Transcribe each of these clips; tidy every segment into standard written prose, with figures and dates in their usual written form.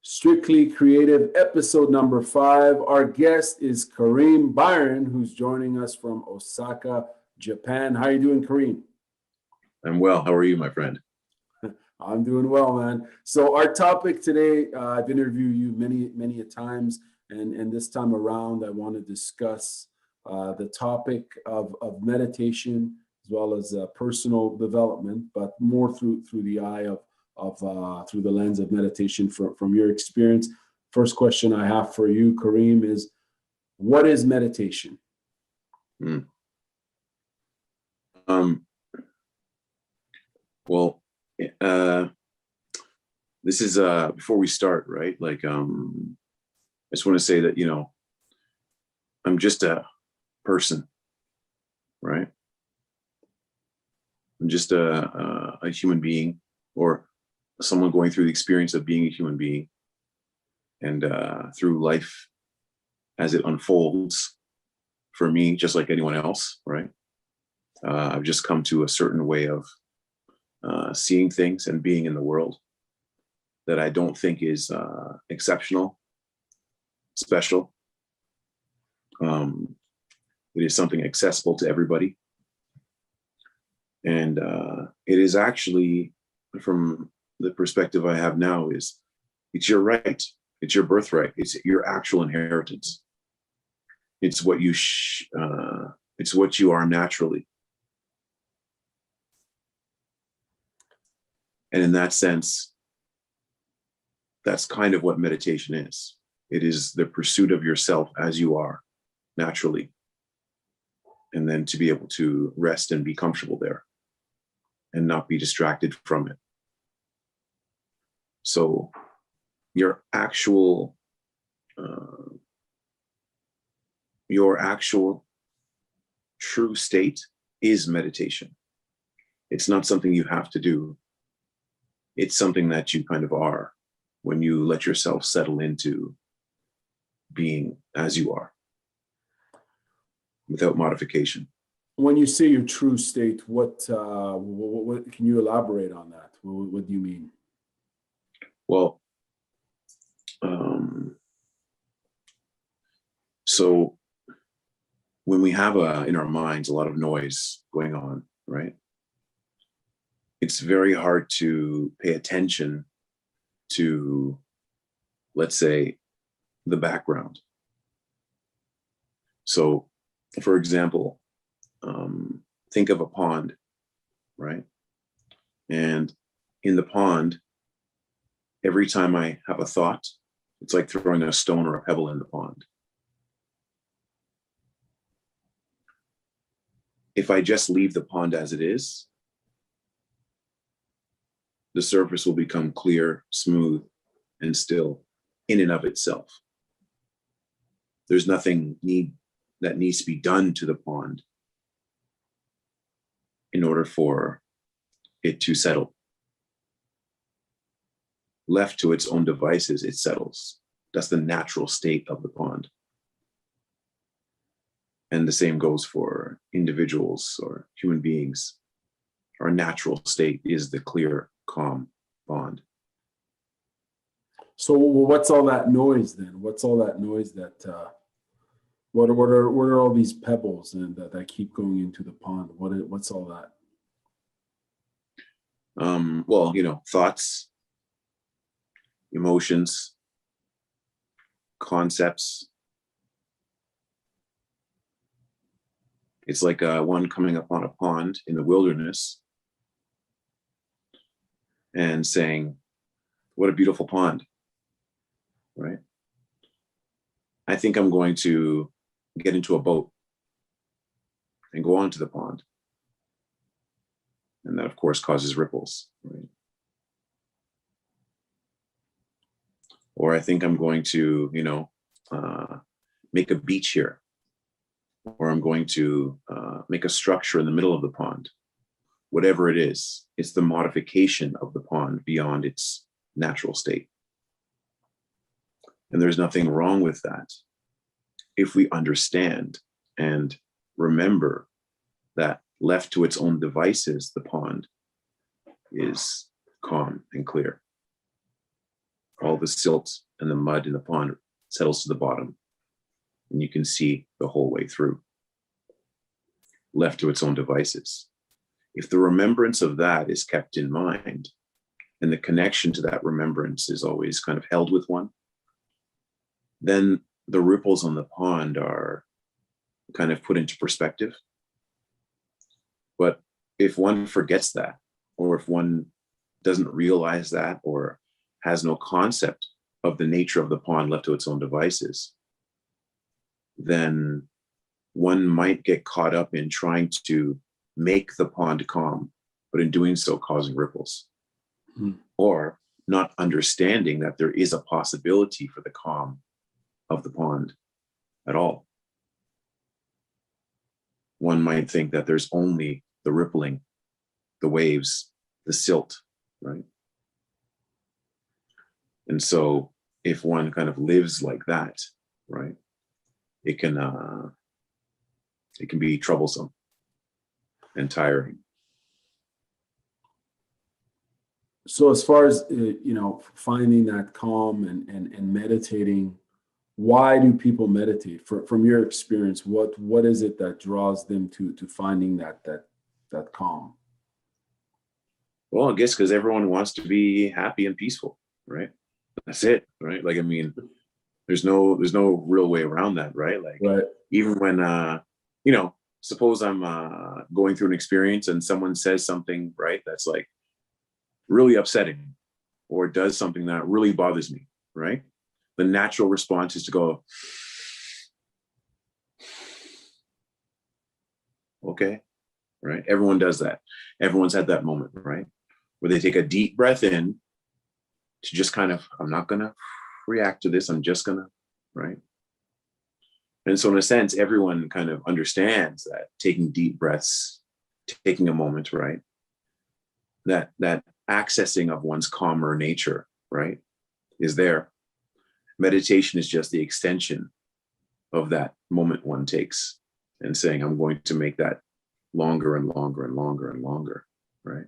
Strictly Creative, episode number 5. Our guest is Karim Byron, who's joining us from Osaka, Japan. How are you doing, Karim? I'm well. How are you, my friend? I'm doing well, man. So our topic today, I've interviewed you many a times, and this time around, I want to discuss the topic of meditation as well as personal development, but more through the eye of through the lens of meditation from your experience. First question I have for you, Karim, is what is meditation? Well, this is before we start, right? I just want to say that, I'm just a person, right? I'm just a human being, or someone going through the experience of being a human being, and through life as it unfolds for me, just like anyone else, right? I've just come to a certain way of seeing things and being in the world that I don't think is exceptional, special. It is something accessible to everybody. And it is actually, from the perspective I have now, is it's your right. It's your birthright. It's your actual inheritance. It's what you it's what you are naturally. And in that sense, that's kind of what meditation is. It is the pursuit of yourself as you are naturally, and then to be able to rest and be comfortable there and not be distracted from it. So your actual true state is meditation. It's not something you have to do. It's something that you kind of are when you let yourself settle into being as you are, without modification. When you say your true state, what can you elaborate on that? What do you mean? Well, so when we have in our minds a lot of noise going on, right? It's very hard to pay attention to, let's say, the background. So, for example, think of a pond, right? And in the pond, every time I have a thought, it's like throwing a stone or a pebble in the pond. If I just leave the pond as it is, the surface will become clear, smooth, and still in and of itself. There's nothing that needs to be done to the pond in order for it to settle. Left to its own devices, it settles. That's the natural state of the pond. And the same goes for individuals or human beings. Our natural state is the clear, calm pond. So what's all that noise then? What's all that noise that what are all these pebbles and that keep going into the pond? What's all that? Well, thoughts, emotions, concepts. It's like one coming upon a pond in the wilderness and saying, "What a beautiful pond," right? I think I'm going to get into a boat and go onto the pond. And that, of course, causes ripples, right? Or I think I'm going to, make a beach here. Or I'm going to make a structure in the middle of the pond. Whatever it is, it's the modification of the pond beyond its natural state. And there's nothing wrong with that if we understand and remember that left to its own devices, the pond is calm and clear. all the silt and the mud in the pond settles to the bottom, and you can see the whole way through, left to its own devices. If the remembrance of that is kept in mind, and the connection to that remembrance is always kind of held with one, then the ripples on the pond are kind of put into perspective. But if one forgets that, or if one doesn't realize that, or has no concept of the nature of the pond left to its own devices, then one might get caught up in trying to make the pond calm, but in doing so causing ripples. Or not understanding that there is a possibility for the calm of the pond at all. One might think that there's only the rippling, the waves, the silt, right? And so if one kind of lives like that, right, it can be troublesome and tiring. So as far as, finding that calm and meditating, why do people meditate? From your experience, what is it that draws them to finding that calm? Well, I guess because everyone wants to be happy and peaceful, right? That's it, right? Like, I mean, there's no real way around that, right? Like, right. Even when, suppose I'm going through an experience and someone says something, right, that's like really upsetting, or does something that really bothers me, right? The natural response is to go, okay, right? Everyone does that. Everyone's had that moment, right? Where they take a deep breath in to just kind of, I'm not gonna react to this, I'm just gonna, right? And so in a sense, everyone kind of understands that taking deep breaths, taking a moment, right? That accessing of one's calmer nature, right, is there. Meditation is just the extension of that moment one takes, and saying, I'm going to make that longer and longer and longer and longer, right?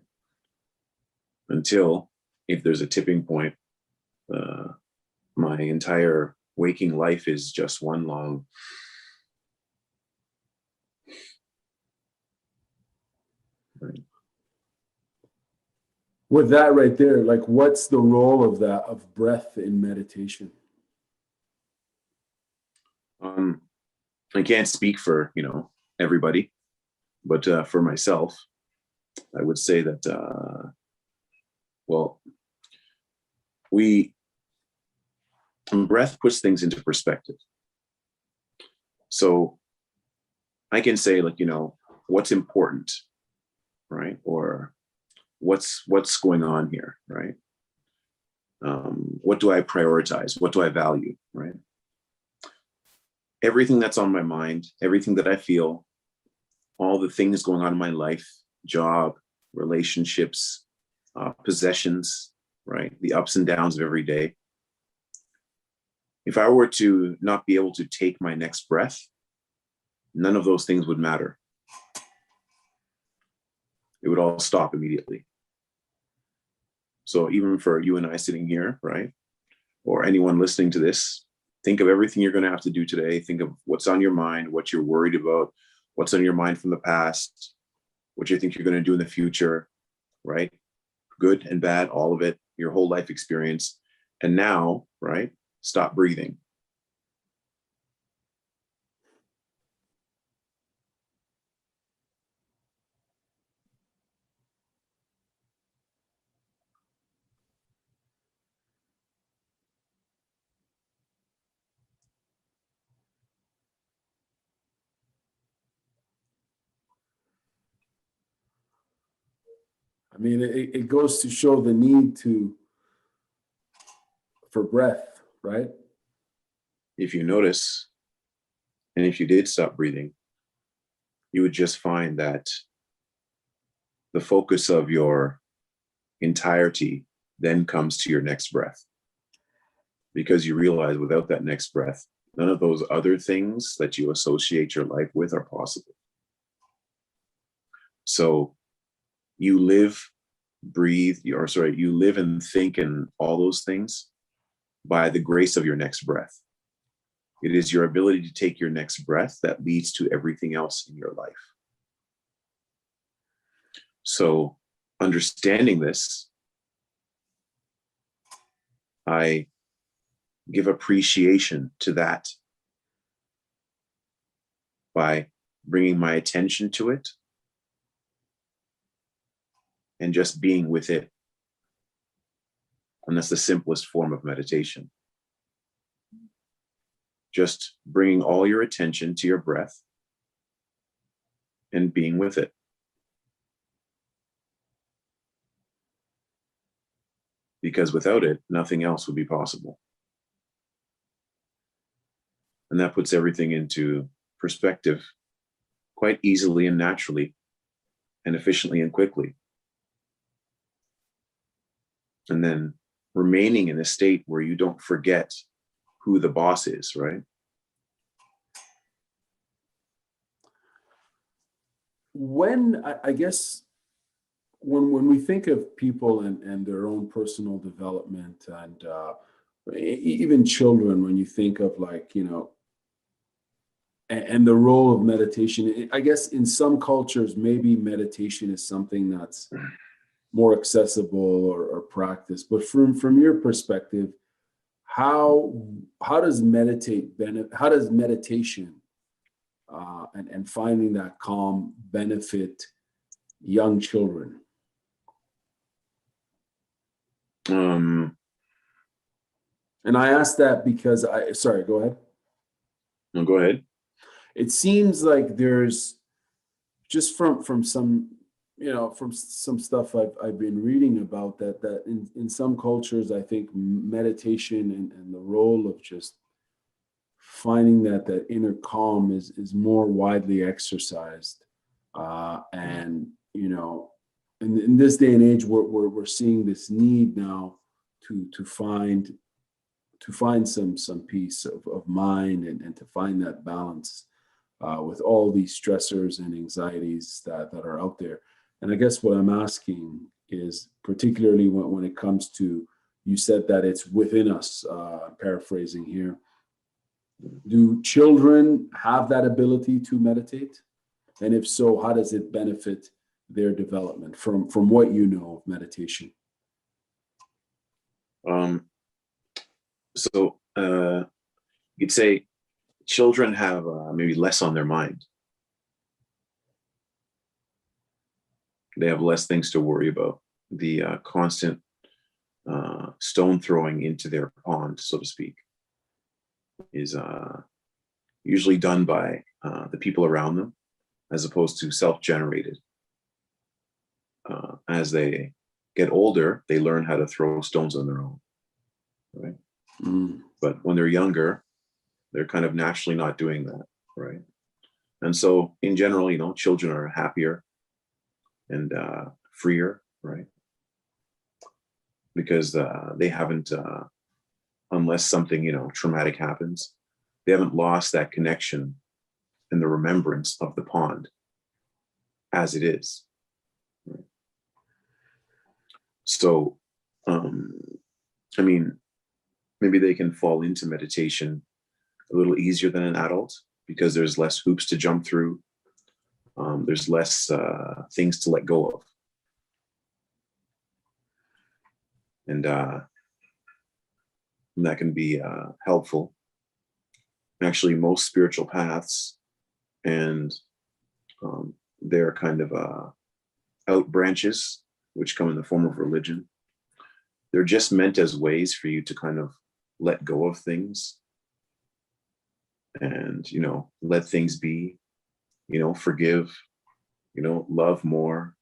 Until, if there's a tipping point, my entire waking life is just one long right. With that right there, like, what's the role of breath in meditation? I can't speak for, everybody, but for myself, I would say that, breath puts things into perspective. So I can say, like, what's important, right? Or what's going on here, right? What do I prioritize? What do I value, right? Everything that's on my mind, everything that I feel, all the things going on in my life, job, relationships, possessions, right? The ups and downs of every day. If I were to not be able to take my next breath, none of those things would matter. It would all stop immediately. So even for you and I sitting here, right? Or anyone listening to this, think of everything you're going to have to do today. Think of what's on your mind, what you're worried about, what's on your mind from the past, what you think you're going to do in the future, right? Good and bad, all of it, your whole life experience. And now, right? Stop breathing. I mean, it goes to show the need for breath, right? If you notice, and if you did stop breathing, you would just find that the focus of your entirety then comes to your next breath. Because you realize without that next breath, none of those other things that you associate your life with are possible. So you live, breathe, you live and think and all those things by the grace of your next breath. It is your ability to take your next breath that leads to everything else in your life. So understanding this, I give appreciation to that by bringing my attention to it and just being with it. And that's the simplest form of meditation. Just bringing all your attention to your breath and being with it. Because without it, nothing else would be possible. And that puts everything into perspective quite easily and naturally and efficiently and quickly. And then remaining in a state where you don't forget who the boss is, right? When, I guess, when we think of people and their own personal development and even children, when you think of like, you know, and the role of meditation, I guess in some cultures, maybe meditation is something that's more accessible or practiced. But from your perspective, how does meditation and finding that calm benefit young children? And I ask that because sorry, go ahead. No, go ahead. It seems like there's just from some, you know, from some stuff I've been reading about that in some cultures, I think meditation and the role of just finding that inner calm is more widely exercised. And, you know, in this day and age, we're seeing this need now to find some peace of mind and to find that balance with all these stressors and anxieties that are out there. And I guess what I'm asking is, particularly when it comes to, you said that it's within us, paraphrasing here, do children have that ability to meditate? And if so, how does it benefit their development from what you know of meditation? So you'd say children have maybe less on their mind. They have less things to worry about. The constant stone throwing into their pond, so to speak, is usually done by the people around them, as opposed to self-generated. As they get older, they learn how to throw stones on their own, right? But when they're younger, they're kind of naturally not doing that, right? And so in general, you know, children are happier and freer, right? Because they haven't, unless something, you know, traumatic happens, they haven't lost that connection and the remembrance of the pond as it is. Right? So, I mean, maybe they can fall into meditation a little easier than an adult because there's less hoops to jump through. There's less things to let go of. And that can be helpful. Actually, most spiritual paths and their kind of out branches, which come in the form of religion, they're just meant as ways for you to kind of let go of things and, you know, let things be, you know, forgive, you know, love more,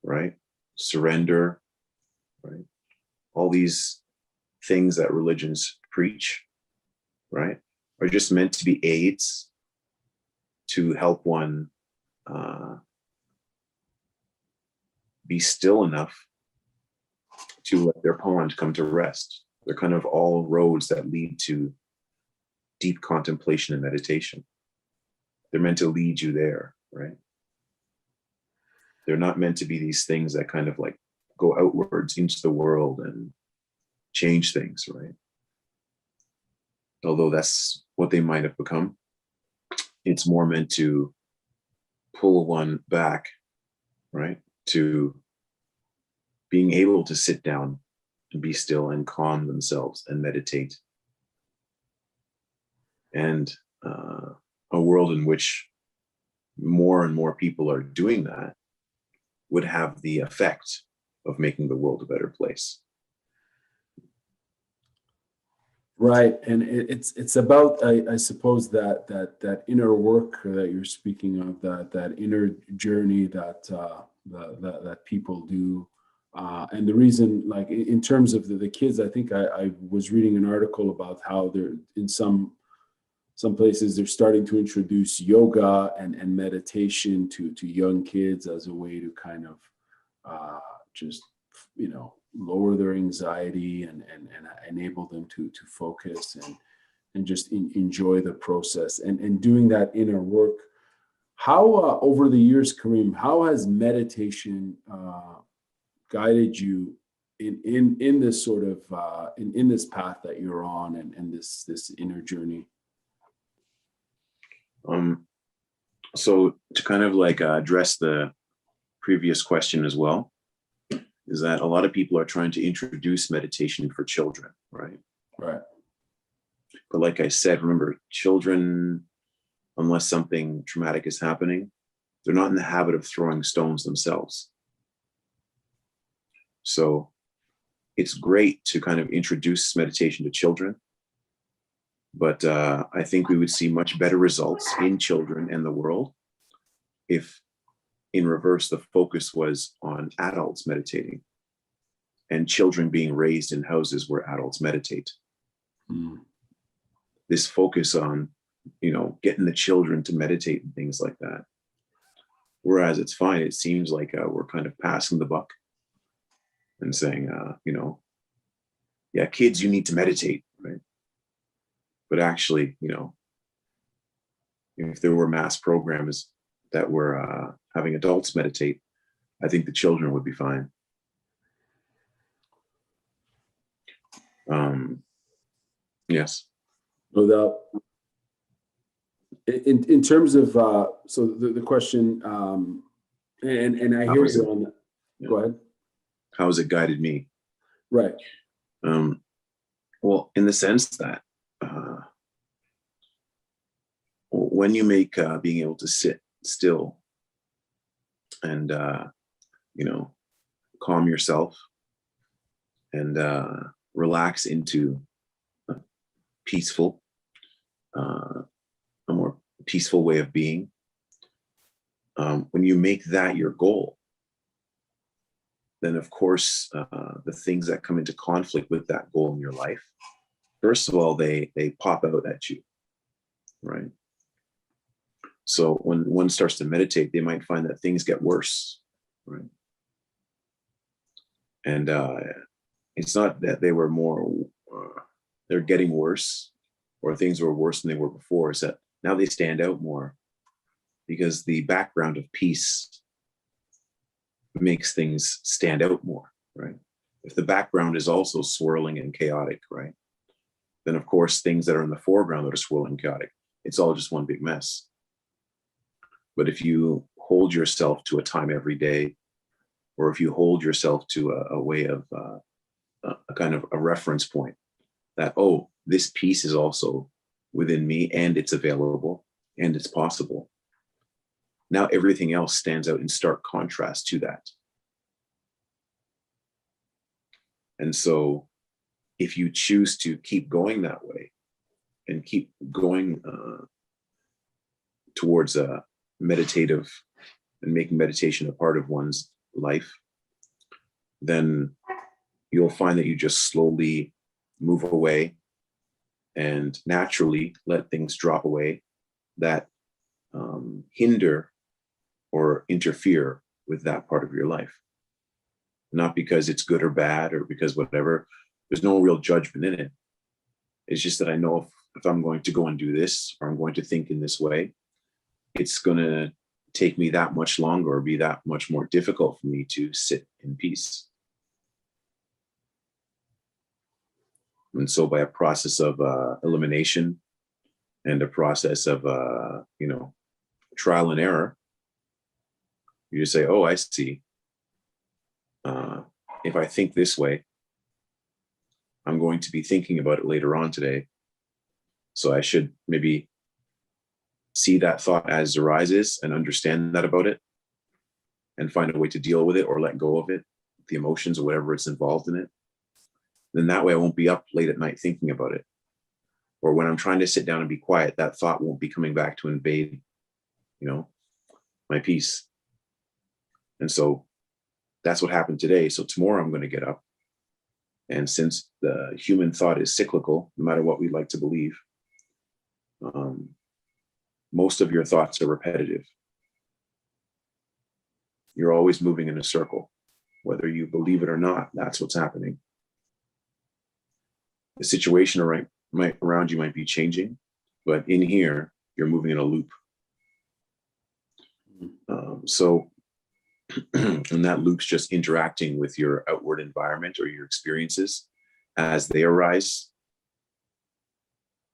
right? Surrender, right? All these things that religions preach, right, are just meant to be aids to help one be still enough to let their pond come to rest. They're kind of all roads that lead to deep contemplation and meditation. They're meant to lead you there, right? They're not meant to be these things that kind of like go outwards into the world and change things, right? although that's what they might have become. It's more meant to pull one back, right? To being able to sit down and be still and calm themselves and meditate. And a world in which more and more people are doing that would have the effect of making the world a better place. Right, and it's about, I suppose, that inner work that you're speaking of, that inner journey that people do, and the reason, like in terms of the kids, I think I was reading an article about how they're in some places they're starting to introduce yoga and meditation to young kids as a way to kind of just lower their anxiety and enable them to focus and just enjoy the process and doing that inner work. How over the years, Karim, how has meditation guided you in this sort of in this path that you're on and this inner journey? So to kind of like address the previous question as well, is that a lot of people are trying to introduce meditation for children, right? Right. But like I said, remember, children, unless something traumatic is happening, they're not in the habit of throwing stones themselves. So it's great to kind of introduce meditation to children, but I think we would see much better results in children and the world if, in reverse, the focus was on adults meditating and children being raised in houses where adults meditate. This focus on, getting the children to meditate and things like that. Whereas it's fine. It seems like we're kind of passing the buck and saying, yeah, kids, you need to meditate, right? But actually, if there were mass programs that were having adults meditate, I think the children would be fine. Yes. No doubt. In terms of so the question, and I hear you on that. Yeah. Go ahead. How has it guided me? Right. Well, in the sense that when you make being able to sit still and calm yourself and relax into a peaceful, a more peaceful way of being, when you make that your goal, then of course the things that come into conflict with that goal in your life, first of all, they pop out at you, right? So when one starts to meditate, they might find that things get worse, right? And it's not that they were they're getting worse or things were worse than they were before. It's that now they stand out more because the background of peace makes things stand out more, right? If the background is also swirling and chaotic, right, then of course things that are in the foreground that are swirling and chaotic, it's all just one big mess. But if you hold yourself to a time every day, or if you hold yourself to a way of a kind of a reference point that, oh, this piece is also within me and it's available and it's possible. Now everything else stands out in stark contrast to that. And so if you choose to keep going that way and keep going towards a meditative and making meditation a part of one's life, then you'll find that you just slowly move away and naturally let things drop away that hinder or interfere with that part of your life. Not because it's good or bad or because whatever, there's no real judgment in it. It's just that I know if I'm going to go and do this, or I'm going to think in this way, it's going to take me that much longer or be that much more difficult for me to sit in peace. And so by a process of elimination and a process of, trial and error, you just say, oh, I see. If I think this way, I'm going to be thinking about it later on today. So I should maybe see that thought as it arises and understand that about it and find a way to deal with it or let go of it, the emotions or whatever it's involved in it. Then that way I won't be up late at night thinking about it. Or when I'm trying to sit down and be quiet, that thought won't be coming back to invade, my peace. And so that's what happened today. So tomorrow I'm going to get up. And since the human thought is cyclical, no matter what we like to believe, most of your thoughts are repetitive. You're always moving in a circle. Whether you believe it or not, that's what's happening. The situation around you might be changing, but in here, you're moving in a loop. And that loop's just interacting with your outward environment or your experiences as they arise,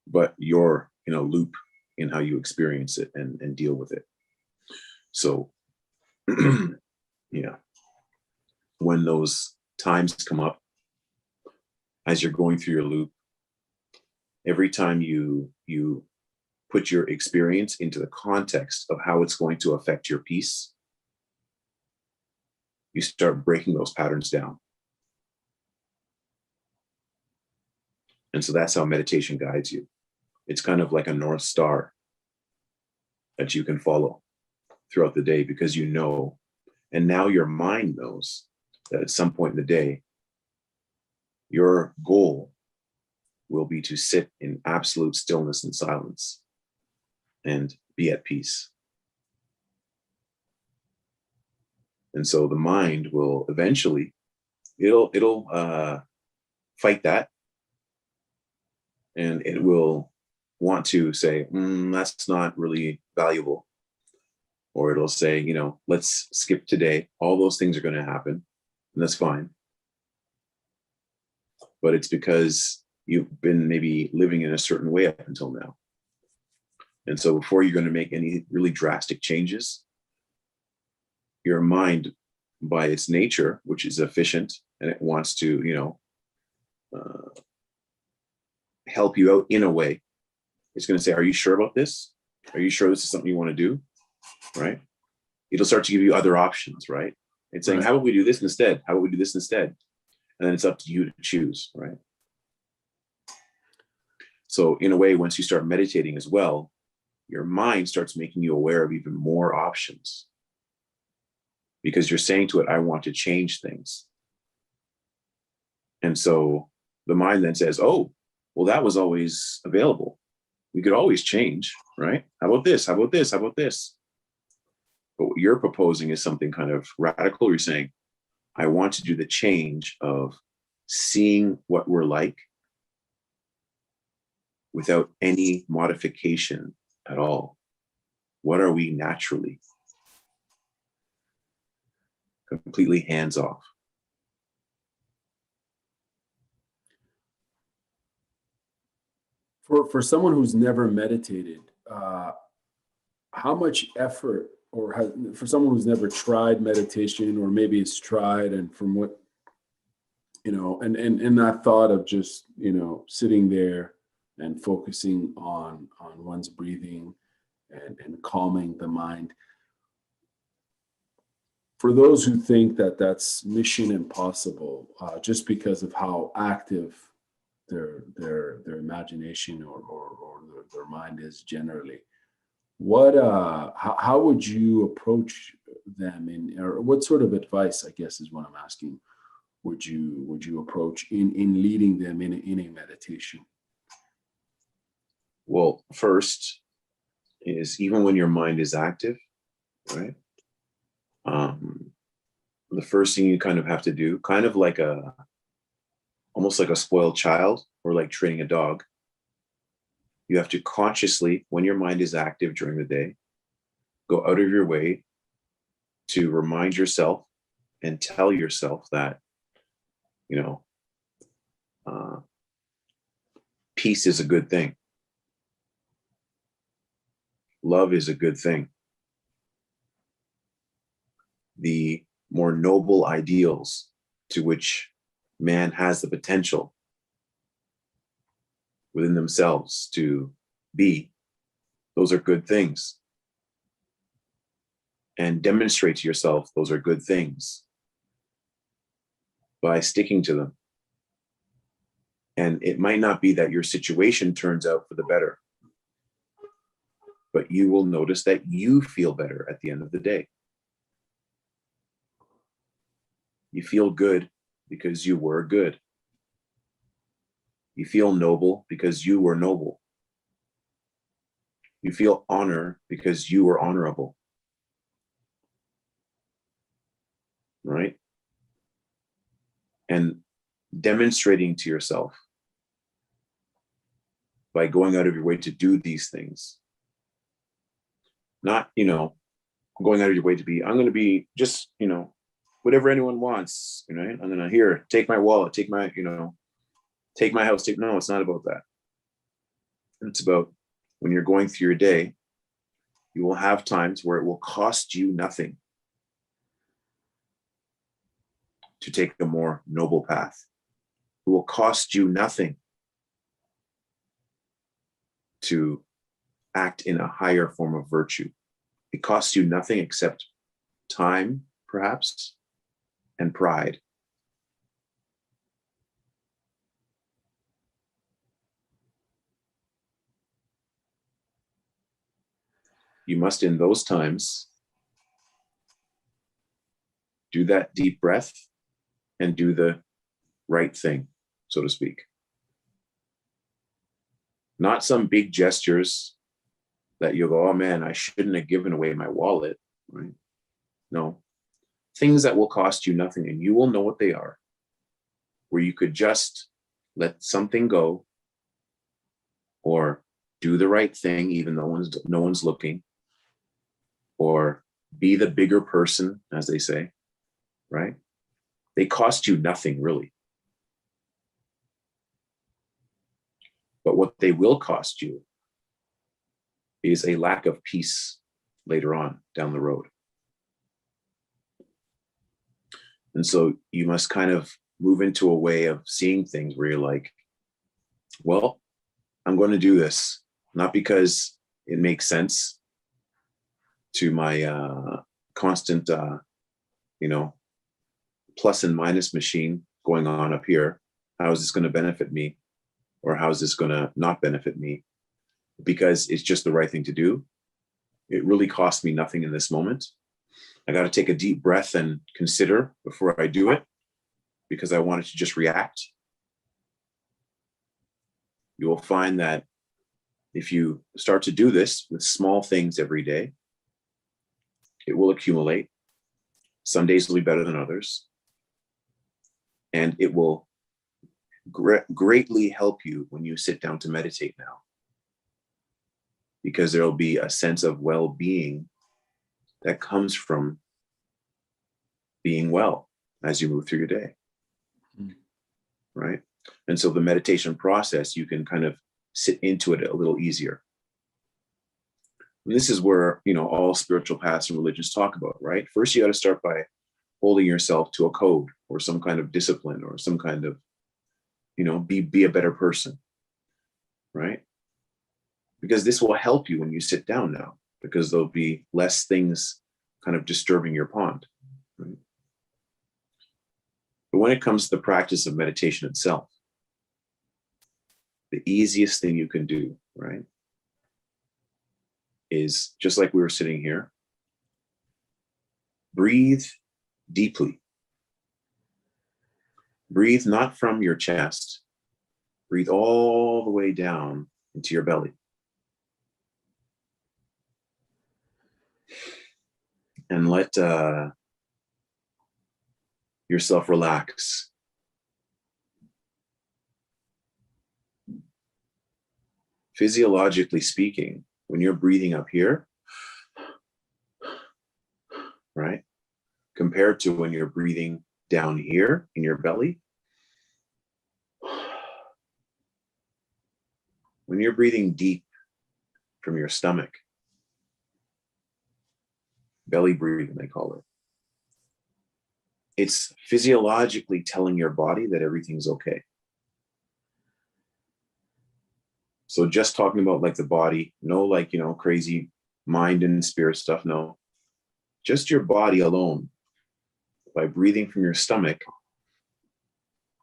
but you're in a loop in how you experience it and deal with it. So, yeah, when those times come up, as you're going through your loop, every time you put your experience into the context of how it's going to affect your peace, you start breaking those patterns down. And so that's how meditation guides you. It's kind of like a North Star that you can follow throughout the day because you know, and now your mind knows that at some point in the day, your goal will be to sit in absolute stillness and silence and be at peace. And so the mind will eventually, it'll fight that. And it will want to say, that's not really valuable. Or it'll say, let's skip today. All those things are going to happen. And that's fine. But it's because you've been maybe living in a certain way up until now. And so before you're going to make any really drastic changes, your mind, by its nature, which is efficient, and it wants to, help you out in a way, it's going to say, are you sure about this? Are you sure this is something you want to do? Right? It'll start to give you other options, right? It's saying, how about we do this instead? How about we do this instead? And then it's up to you to choose, right? So in a way, once you start meditating as well, your mind starts making you aware of even more options because you're saying to it, I want to change things. And so the mind then says, oh, well, that was always available. We could always change, right? How about this? How about this? How about this? But what you're proposing is something kind of radical. You're saying, I want to do the change of seeing what we're like without any modification at all. What are we naturally? Completely hands off. For someone who's never meditated, how much effort, or for someone who's never tried meditation, or maybe it's tried, and from what, and that thought of just, sitting there and focusing on one's breathing and calming the mind. For those who think that that's mission impossible, just because of how active their imagination or their mind is generally, how would you approach them, or what sort of advice, I guess is what I'm asking, would you approach in leading them in a meditation? Well, first is, even when your mind is active, right? The first thing you kind of have to do, kind of like almost like a spoiled child, or like training a dog, you have to consciously, when your mind is active during the day, go out of your way to remind yourself and tell yourself that, Peace is a good thing. Love is a good thing. The more noble ideals to which man has the potential within themselves to be, those are good things. And demonstrate to yourself those are good things by sticking to them. And it might not be that your situation turns out for the better, but you will notice that you feel better at the end of the day. You feel good because you were good. You feel noble because you were noble. You feel honor because you were honorable. Right? And demonstrating to yourself by going out of your way to do these things. Not, going out of your way to be, I'm going to be just, whatever anyone wants, I'm going to here, take my wallet, take my, take my house, no, it's not about that. It's about when you're going through your day, you will have times where it will cost you nothing to take a more noble path. It will cost you nothing to act in a higher form of virtue. It costs you nothing except time, perhaps, and pride. You must, in those times, do that deep breath and do the right thing, so to speak. Not some big gestures that you'll go, oh man, I shouldn't have given away my wallet, right? No. Things that will cost you nothing, and you will know what they are, where you could just let something go or do the right thing, even though no one's looking, or be the bigger person, as they say, right? They cost you nothing, really. But what they will cost you is a lack of peace later on down the road. And so you must kind of move into a way of seeing things where you're like, well, I'm going to do this, not because it makes sense to my constant, plus and minus machine going on up here. How is this going to benefit me? Or how is this going to not benefit me? Because it's just the right thing to do. It really costs me nothing in this moment. I got to take a deep breath and consider before I do it, because I wanted to just react. You will find that if you start to do this with small things every day, it will accumulate. Some days will be better than others. And it will greatly help you when you sit down to meditate now, because there'll be a sense of well-being that comes from being well as you move through your day. Right? And so the meditation process, you can kind of sit into it a little easier. And this is where, all spiritual paths and religions talk about, right? First, you got to start by holding yourself to a code or some kind of discipline or some kind of, be a better person, right? Because this will help you when you sit down now, because there'll be less things kind of disturbing your pond, right? But when it comes to the practice of meditation itself, the easiest thing you can do, right, is just like we were sitting here, breathe deeply. Breathe not from your chest, breathe all the way down into your belly. And let yourself relax. Physiologically speaking, when you're breathing up here, right, compared to when you're breathing down here in your belly, when you're breathing deep from your stomach, belly breathing, they call it, it's physiologically telling your body that everything's okay. So just talking about like the body, no like, crazy mind and spirit stuff, no. Just your body alone, by breathing from your stomach,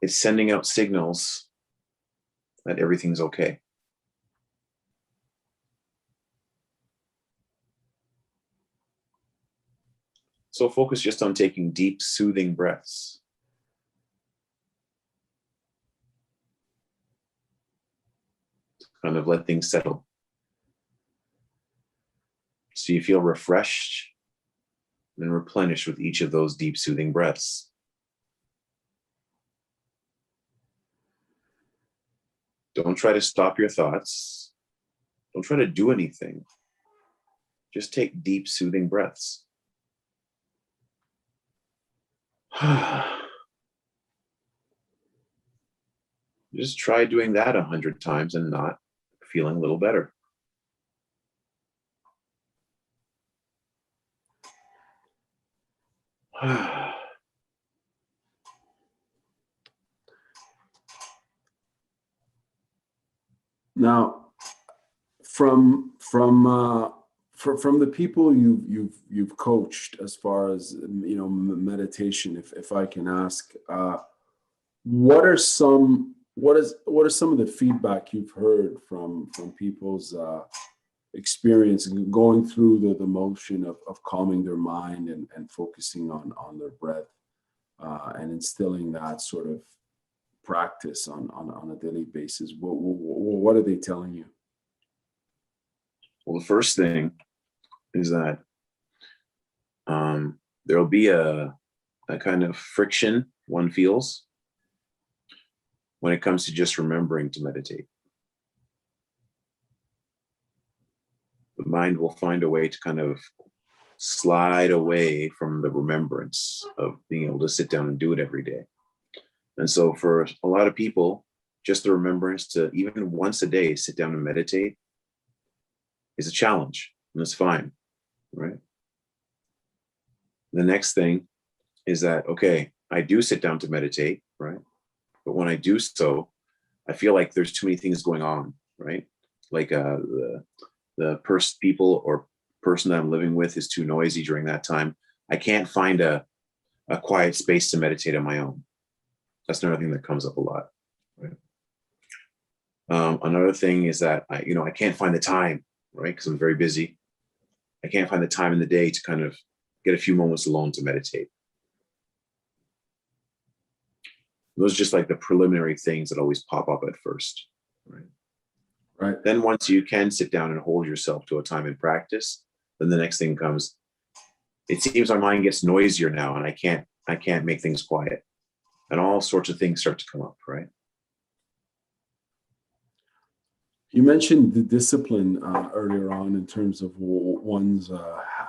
it's sending out signals that everything's okay. So focus just on taking deep, soothing breaths. Kind of let things settle. So you feel refreshed and replenished with each of those deep, soothing breaths. Don't try to stop your thoughts. Don't try to do anything. Just take deep, soothing breaths. Just try doing that 100 times and not feeling a little better. Now, from the people you've coached, as far as meditation, if I can ask, what are some of the feedback you've heard from people's experience going through the motion of calming their mind and focusing on their breath, and instilling that sort of practice on a daily basis? What are they telling you? Well, the first thing is that there'll be a kind of friction one feels when it comes to just remembering to meditate. The mind will find a way to kind of slide away from the remembrance of being able to sit down and do it every day. And so for a lot of people, just the remembrance to even once a day sit down and meditate is a challenge, and it's fine, right? The next thing is that, okay, I do sit down to meditate, right? But when I do so, I feel like there's too many things going on, right? Like the people or person that I'm living with is too noisy during that time. I can't find a quiet space to meditate on my own. That's another thing that comes up a lot, right? Another thing is that I can't find the time, right? Because I'm very busy. I can't find the time in the day to kind of get a few moments alone to meditate. Those are just like the preliminary things that always pop up at first, right? Right. Then once you can sit down and hold yourself to a time in practice, then the next thing comes. It seems our mind gets noisier now, and I can't make things quiet, and all sorts of things start to come up, right? You mentioned the discipline earlier on in terms of one's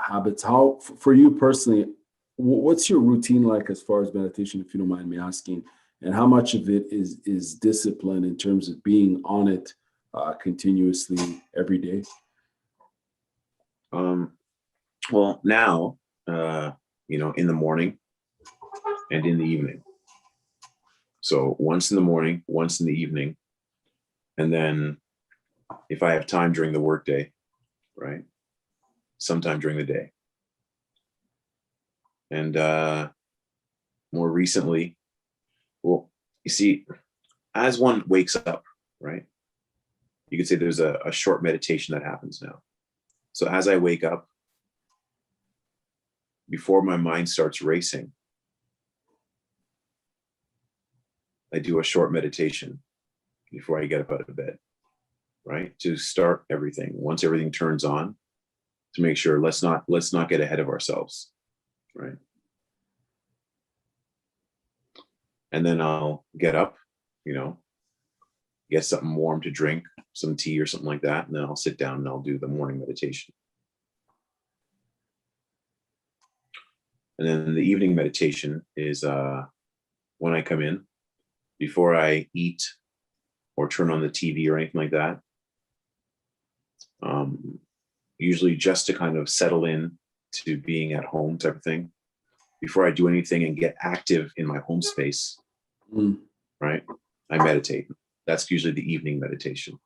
habits. How, for you personally, what's your routine like as far as meditation, if you don't mind me asking? And how much of it is discipline in terms of being on it continuously every day? Well, now, in the morning and in the evening. So once in the morning, once in the evening, and then if I have time during the workday, right, sometime during the day. And more recently, well, you see, as one wakes up, right, you could say there's a short meditation that happens now. So as I wake up, before my mind starts racing, I do a short meditation before I get up out of bed, right? To start everything. Once everything turns on, to make sure let's not get ahead of ourselves, right? And then I'll get up, get something warm to drink, some tea or something like that, and then I'll sit down and I'll do the morning meditation. And then the evening meditation is when I come in, before I eat or turn on the TV or anything like that, usually just to kind of settle in to being at home type of thing before I do anything and get active in my home space, right? I meditate. That's usually the evening meditation.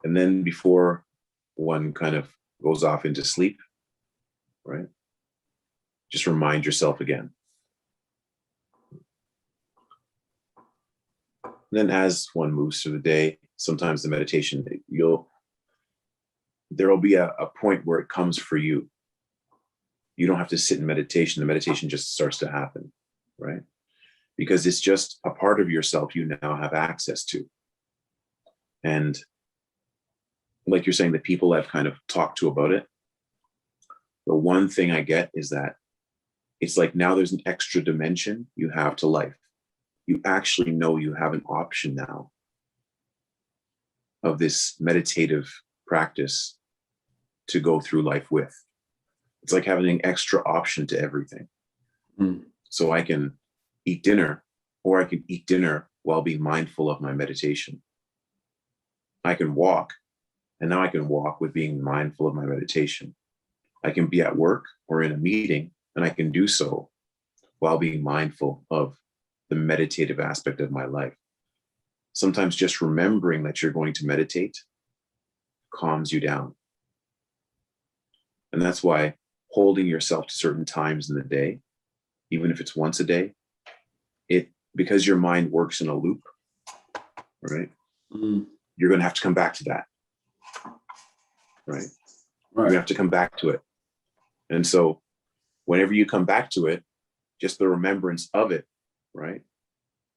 And then before one kind of goes off into sleep, right? Just remind yourself again. And then as one moves through the day, sometimes the meditation, there'll be a point where it comes for you. You don't have to sit in meditation. The meditation just starts to happen, right? Because it's just a part of yourself you now have access to. And like you're saying, the people I've kind of talked to about it, the one thing I get is that it's like now there's an extra dimension you have to life. You actually know you have an option now of this meditative practice to go through life with. It's like having an extra option to everything. So I can eat dinner, or I can eat dinner while being mindful of my meditation. I can walk, and now I can walk with being mindful of my meditation. I can be at work or in a meeting, and I can do so while being mindful of the meditative aspect of my life. Sometimes just remembering that you're going to meditate calms you down. And that's why holding yourself to certain times in the day, even if it's once a day, because your mind works in a loop, right? You're going to have to come back to that, right? You have to come back to it. And so whenever you come back to it, just the remembrance of it, right?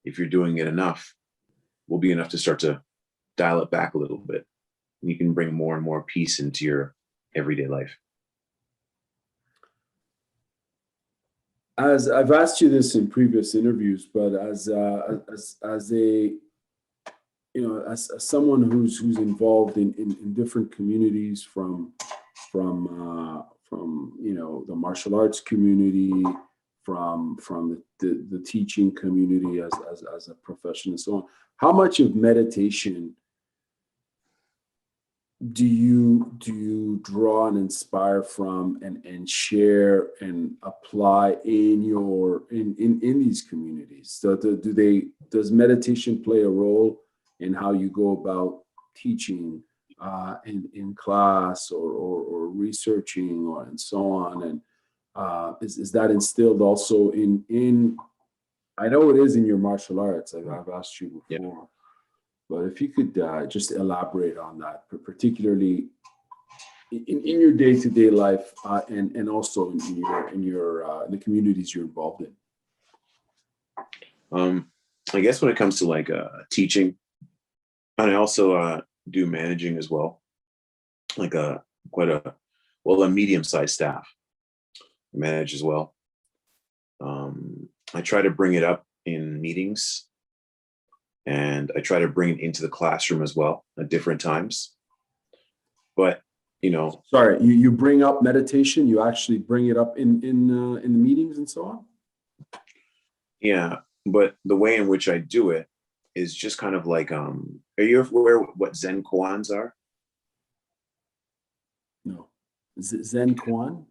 If you're doing it enough, will be enough to start to dial it back a little bit. And you can bring more and more peace into your everyday life. As I've asked you this in previous interviews, but as someone who's involved in different communities from the martial arts community, from the teaching community as a profession and so on, how much of meditation do you draw and inspire from and share and apply in these communities? So does meditation play a role in how you go about teaching in class or researching or and so on? And is that instilled also in I know it is in your martial arts. I've asked you before. Yeah. But if you could just elaborate on that, particularly in your day-to-day life, and also in the communities you're involved in. I guess when it comes to like teaching, and I also do managing as well, like a medium-sized staff. I manage as well. I try to bring it up in meetings. And I try to bring it into the classroom as well at different times. But, Sorry, you bring up meditation, you actually bring it up in the meetings and so on? Yeah, but the way in which I do it is just kind of like, are you aware what Zen koans are? No. Zen koan?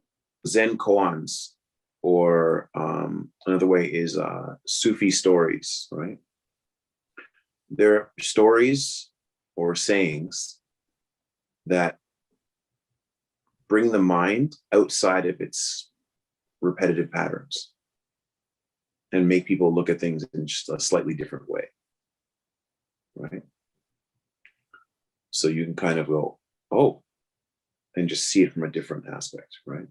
Zen koans, or another way is Sufi stories, right? They're stories or sayings that bring the mind outside of its repetitive patterns and make people look at things in just a slightly different way, right? So you can kind of go, oh, and just see it from a different aspect, right?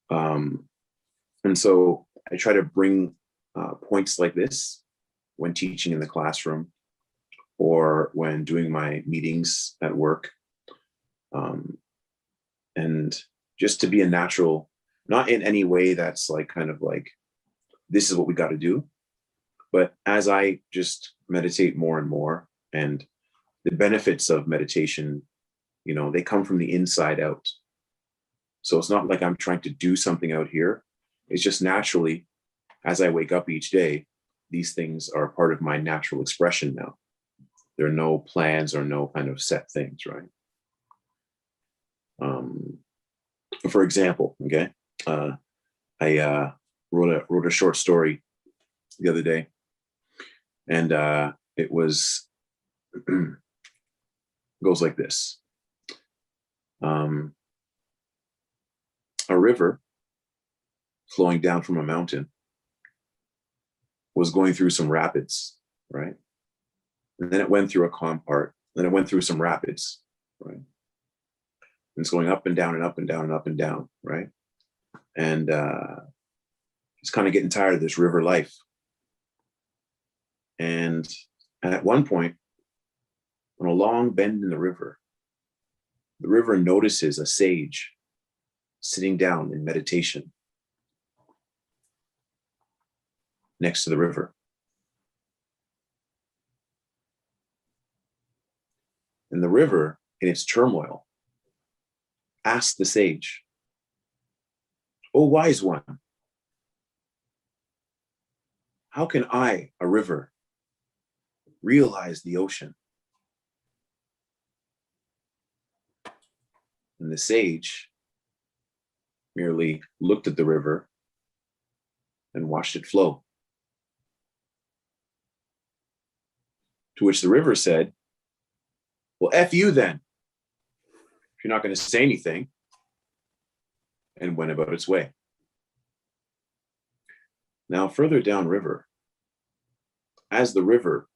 And so I try to bring points like this when teaching in the classroom or when doing my meetings at work. And just to be a natural, not in any way that's like kind of like, this is what we got to do. But as I just meditate more and more, and the benefits of meditation, they come from the inside out. So it's not like I'm trying to do something out here. It's just naturally, as I wake up each day, these things are part of my natural expression now. There are no plans or no kind of set things, right? For example, okay, I wrote a short story the other day, and it was goes like this. A river flowing down from a mountain was going through some rapids, right? And then it went through a calm part, then it went through some rapids, right? And it's going up and down and up and down and up and down, right? And it's kind of getting tired of this river life. And at one point, on a long bend in the river notices a sage sitting down in meditation next to the river. And the river, in its turmoil, asked the sage, "O wise one, how can I, a river, realize the ocean?" And the sage merely looked at the river and watched it flow. To which the river said, "Well, F you then, if you're not going to say anything," and went about its way. Now, further downriver, as the river,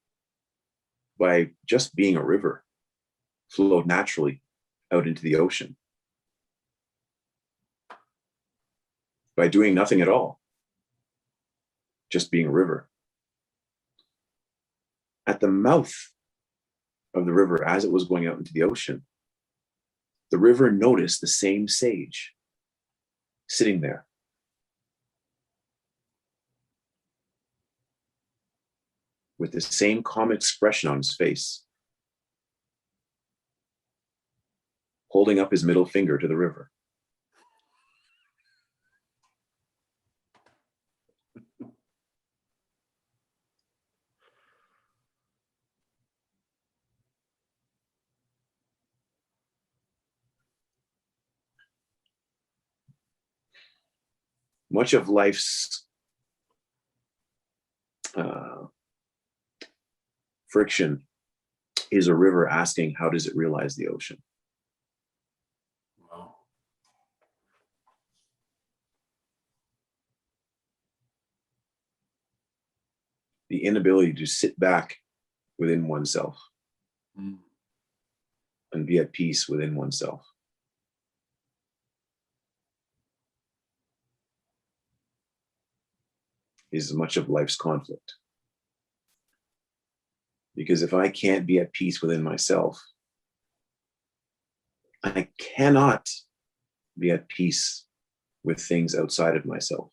by just being a river, flowed naturally out into the ocean, by doing nothing at all, just being a river. At the mouth of the river, as it was going out into the ocean, the river noticed the same sage sitting there. With the same calm expression on his face, holding up his middle finger to the river. Much of life's friction is a river asking, how does it realize the ocean? Wow. The inability to sit back within oneself and be at peace within oneself. Is much of life's conflict. Because if I can't be at peace within myself, I cannot be at peace with things outside of myself,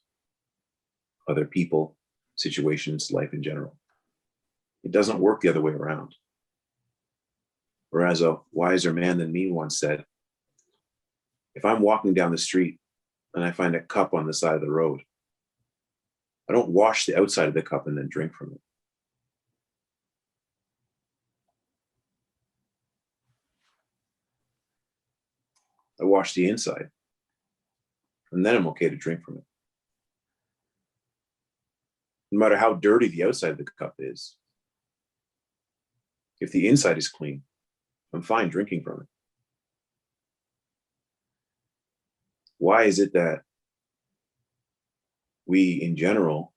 other people, situations, life in general. It doesn't work the other way around. Whereas a wiser man than me once said, if I'm walking down the street and I find a cup on the side of the road, I don't wash the outside of the cup and then drink from it. I wash the inside, and then I'm okay to drink from it. No matter how dirty the outside of the cup is, if the inside is clean, I'm fine drinking from it. Why is it that we, in general,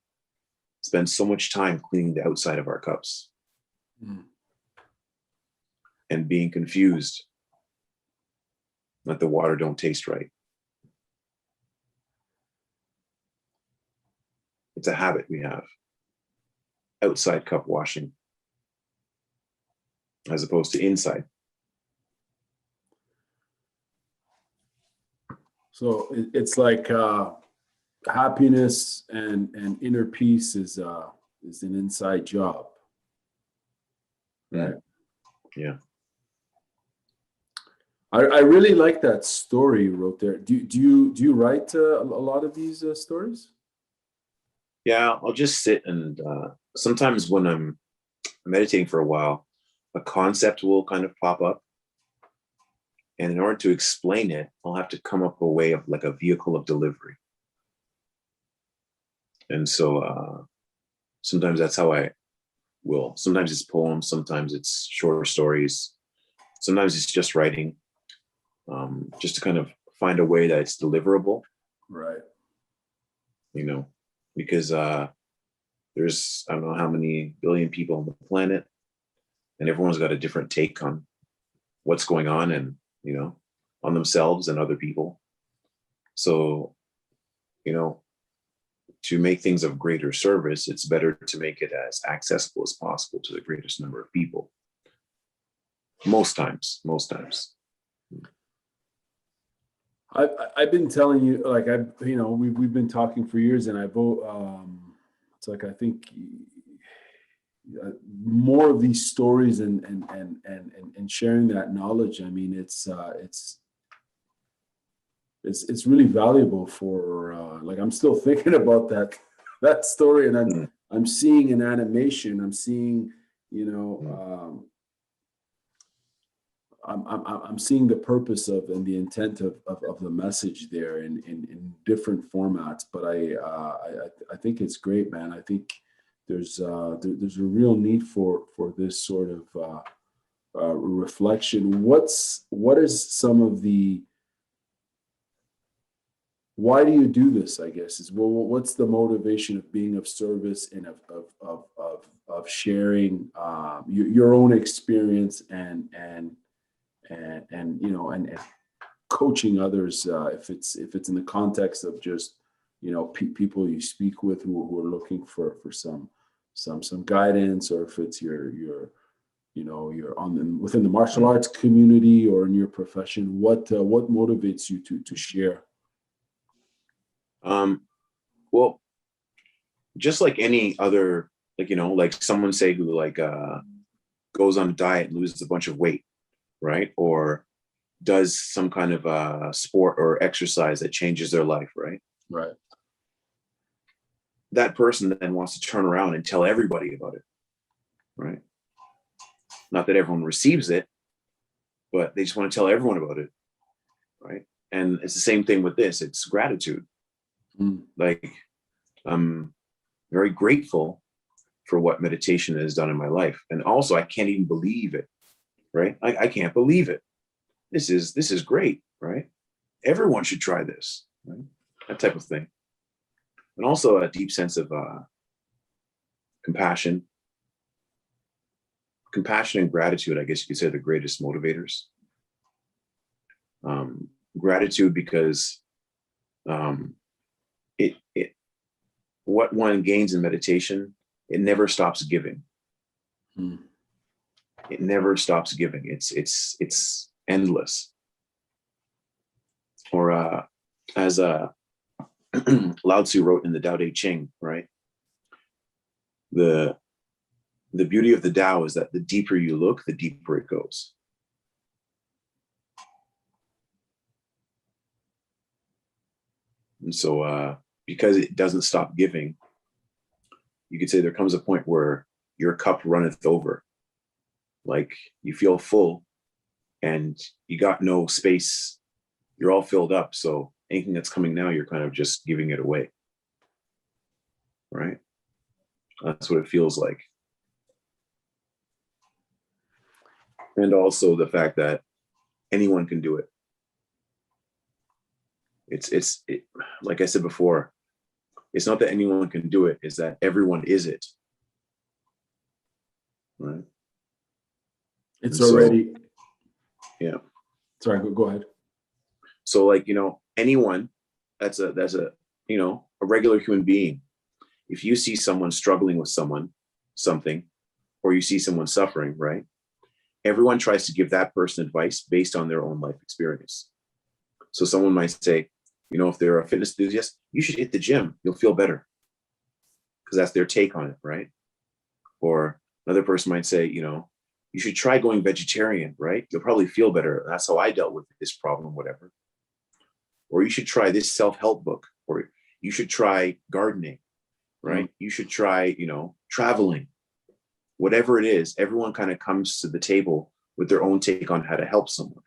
spend so much time cleaning the outside of our cups and being confused that the water don't taste right? It's a habit we have. Outside cup washing as opposed to inside. So it's like happiness and inner peace is an inside job. Right. Yeah. I really like that story you wrote there. Do you write a lot of these stories? Yeah, I'll just sit and sometimes when I'm meditating for a while, a concept will kind of pop up. And in order to explain it, I'll have to come up a way of like a vehicle of delivery. And so sometimes that's how I will. Sometimes it's poems, sometimes it's shorter stories, sometimes it's just writing, just to kind of find a way that it's deliverable. Right. You know, because there's, I don't know how many billion people on the planet, and everyone's got a different take on what's going on and, you know, on themselves and other people. So, you know, to make things of greater service, it's better to make it as accessible as possible to the greatest number of people. Most times. I've been telling you, like, we've been talking for years, and it's like, I think more of these stories and sharing that knowledge. I mean, it's really valuable for, like, I'm still thinking about that story, and I'm seeing an animation. I'm seeing, you know, I'm seeing the purpose of and the intent of the message there in different formats. But I think it's great, man. I think there's a real need for this sort of reflection. What is some of the, why do you do this? I guess is, well, what's the motivation of being of service and of sharing your own experience and you know, and coaching others, if it's in the context of just, you know, people you speak with who are looking for some guidance, or if it's your you know, you're within the martial arts community or in your profession, what motivates you to share? Well, just like any other, like, you know, like someone say who like goes on a diet and loses a bunch of weight, right? Or does some kind of sport or exercise that changes their life, right? Right. That person then wants to turn around and tell everybody about it, right? Not that everyone receives it, but they just want to tell everyone about it, right? And it's the same thing with this. It's gratitude. Like, I'm very grateful for what meditation has done in my life. And also, I can't even believe it, right? I can't believe it. This is great, right? Everyone should try this, right? That type of thing. And also a deep sense of compassion. Compassion and gratitude, I guess you could say, are the greatest motivators. Gratitude because what one gains in meditation, it never stops giving. It never stops giving. It's endless. Or as Lao Tzu wrote in the Tao Te Ching, right? The beauty of the Tao is that the deeper you look, the deeper it goes. And so because it doesn't stop giving, you could say there comes a point where your cup runneth over. Like, you feel full and you got no space. You're all filled up. So anything that's coming now, you're kind of just giving it away. Right? That's what it feels like. And also the fact that anyone can do it. It's like I said before, it's not that anyone can do it, it's that everyone is it. Right? It's already. Yeah. Sorry, go ahead. So, like, you know, anyone that's a you know, a regular human being, if you see someone struggling with something, or you see someone suffering, right? Everyone tries to give that person advice based on their own life experience. So someone might say, you know, if they're a fitness enthusiast, you should hit the gym. You'll feel better. Because that's their take on it, right? Or another person might say, you know, you should try going vegetarian, right? You'll probably feel better. That's how I dealt with this problem, whatever. Or you should try this self-help book, or you should try gardening, right? You should try, you know, traveling, whatever it is, everyone kind of comes to the table with their own take on how to help someone.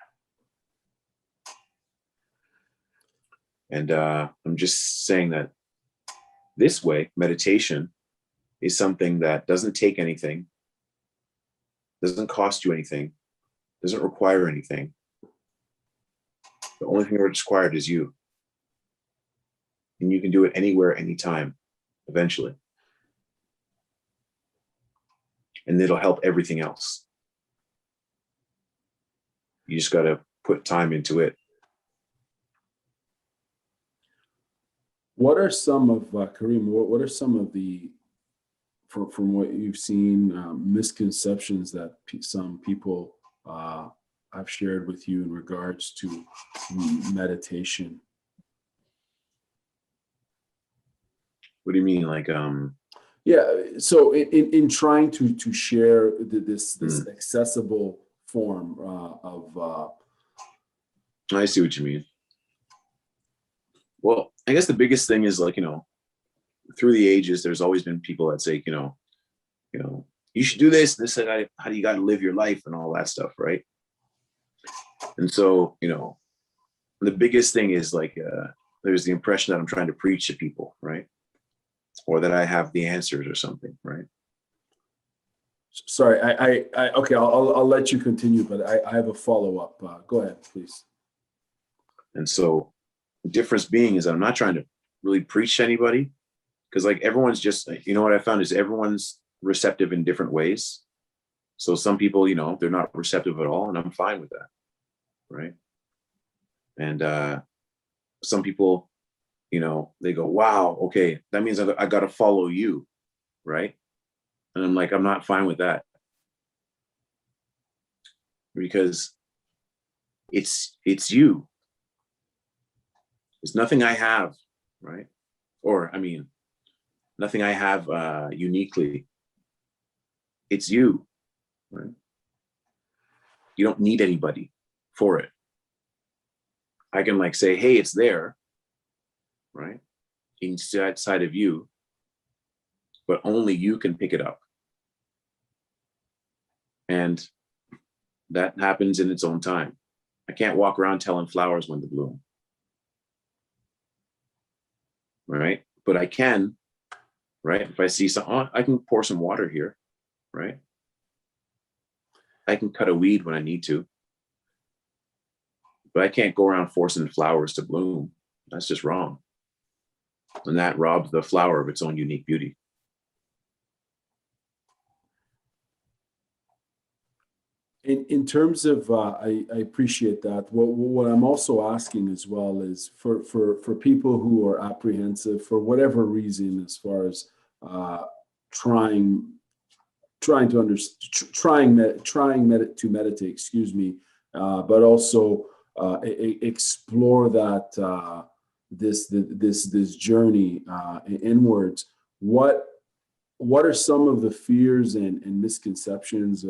And I'm just saying that this way, meditation is something that doesn't take anything, doesn't cost you anything, doesn't require anything. The only thing that's required is you. And you can do it anywhere, anytime, eventually. And it'll help everything else. You just got to put time into it. What are some of, Karim, what are some of the, from what you've seen, misconceptions that some people have shared with you in regards to meditation? What do you mean? Like, yeah, so in trying to share this accessible form of I see what you mean. Well, I guess the biggest thing is, like, through the ages, there's always been people that say, you should do this, how do you got to live your life and all that stuff, right? And so, the biggest thing is like, there's the impression that I'm trying to preach to people, right? Or that I have the answers or something, right? Sorry, I okay, I'll let you continue, but I have a follow-up. Go ahead, please. And so the difference being is I'm not trying to really preach to anybody, because like everyone's just, what I found is everyone's receptive in different ways. So some people, they're not receptive at all, and I'm fine with that, right? And some people, they go, wow, okay, that means I got to follow you, right? And I'm like, I'm not fine with that, because it's you. There's nothing I have, right? Or, nothing I have uniquely. It's you, right? You don't need anybody for it. I can like say, hey, it's there, right? Inside of you, but only you can pick it up. And that happens in its own time. I can't walk around telling flowers when to bloom. Right? But I can, right? If I see something, I can pour some water here, right? I can cut a weed when I need to. But I can't go around forcing flowers to bloom. That's just wrong. And that robs the flower of its own unique beauty. In terms of, I appreciate that. What I'm also asking as well is for people who are apprehensive for whatever reason, as far as trying to meditate, excuse me, but also explore that this journey inwards. What are some of the fears and misconceptions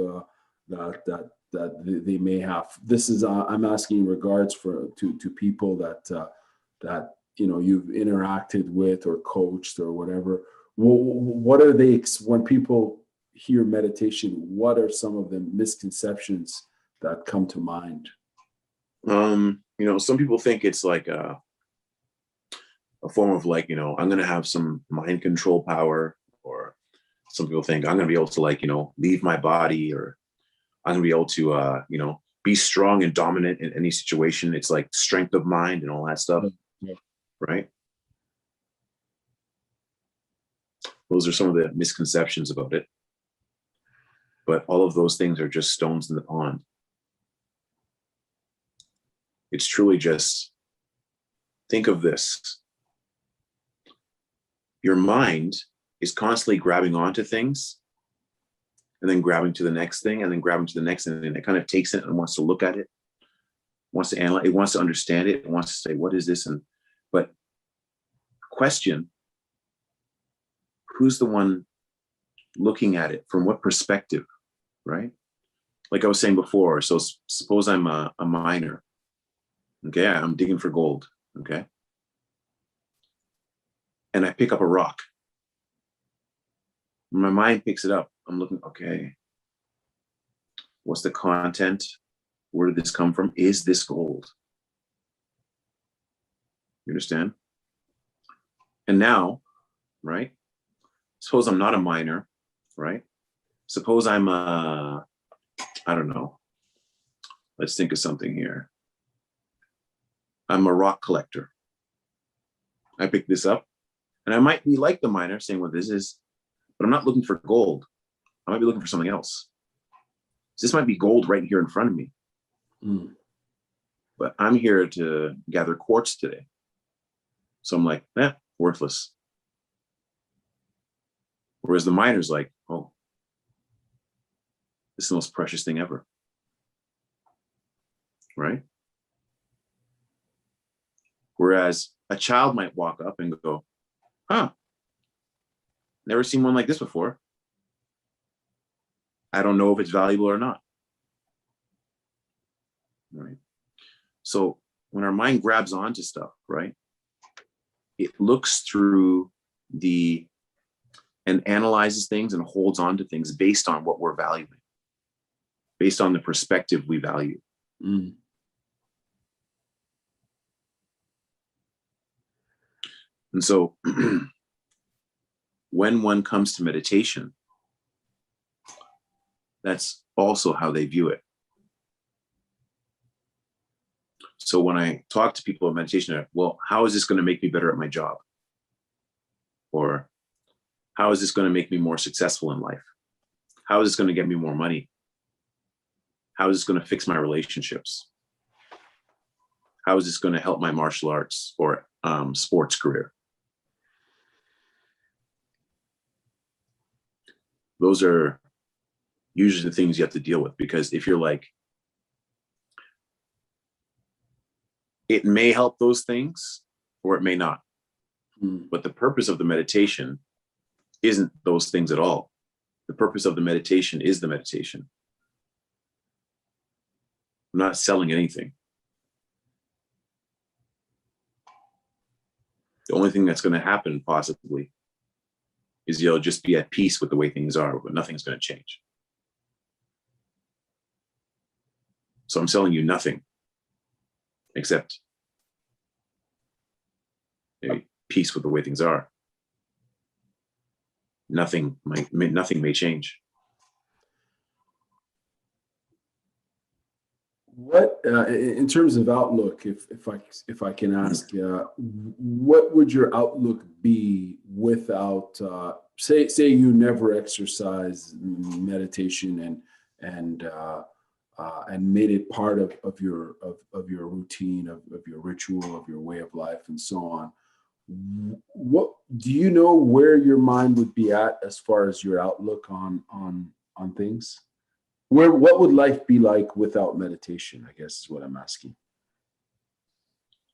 that they may have? This is I'm asking in regards to people that you've interacted with or coached or whatever. What are they, when people hear meditation, what are some of the misconceptions that come to mind? Some people think it's like a form of like, I'm going to have some mind control power, or some people think I'm going to be able to leave my body, or I'm going to be able to, be strong and dominant in any situation. It's like strength of mind and all that stuff. Yeah. Right? Those are some of the misconceptions about it. But all of those things are just stones in the pond. It's truly just, think of this. Your mind is constantly grabbing onto things, and then grabbing to the next thing, and then grabbing to the next thing, and it kind of takes it and wants to look at it, wants to analyze, it wants to understand it, it wants to say, what is this? But question, who's the one looking at it? From what perspective, right? Like I was saying before, so suppose I'm a miner, okay? I'm digging for gold, okay? And I pick up a rock. My mind picks it up. I'm looking, okay, what's the content? Where did this come from? Is this gold? You understand? And now, right? Suppose I'm not a miner, right? Suppose I'm a, I don't know. Let's think of something here. I'm a rock collector. I pick this up and I might be like the miner saying, well, this is, but I'm not looking for gold. I might be looking for something else. This might be gold right here in front of me. But I'm here to gather quartz today. So I'm like, worthless. Whereas the miner's like, oh, this is the most precious thing ever. Right? Whereas a child might walk up and go, huh, never seen one like this before. I don't know if it's valuable or not. Right? So when our mind grabs onto stuff, right, it looks through and analyzes things and holds on to things based on what we're valuing, based on the perspective we value. And so when one comes to meditation, that's also how they view it. So when I talk to people about meditation, they're like, well, how is this going to make me better at my job? Or how is this going to make me more successful in life? How is this going to get me more money? How is this going to fix my relationships? How is this going to help my martial arts or sports career? Those are usually the things you have to deal with, because if you're like, it may help those things or it may not. But the purpose of the meditation isn't those things at all. The purpose of the meditation is the meditation. I'm not selling anything. The only thing that's going to happen possibly is you'll just be at peace with the way things are, but nothing's going to change. So I'm selling you nothing except maybe peace with the way things are. Nothing may change. What, in terms of outlook, if I can ask, what would your outlook be without, say you never exercise meditation and made it part of your routine, of your ritual, of your way of life, and so on? What do you know where your mind would be at as far as your outlook on things? What would life be like without meditation, I guess is what I'm asking.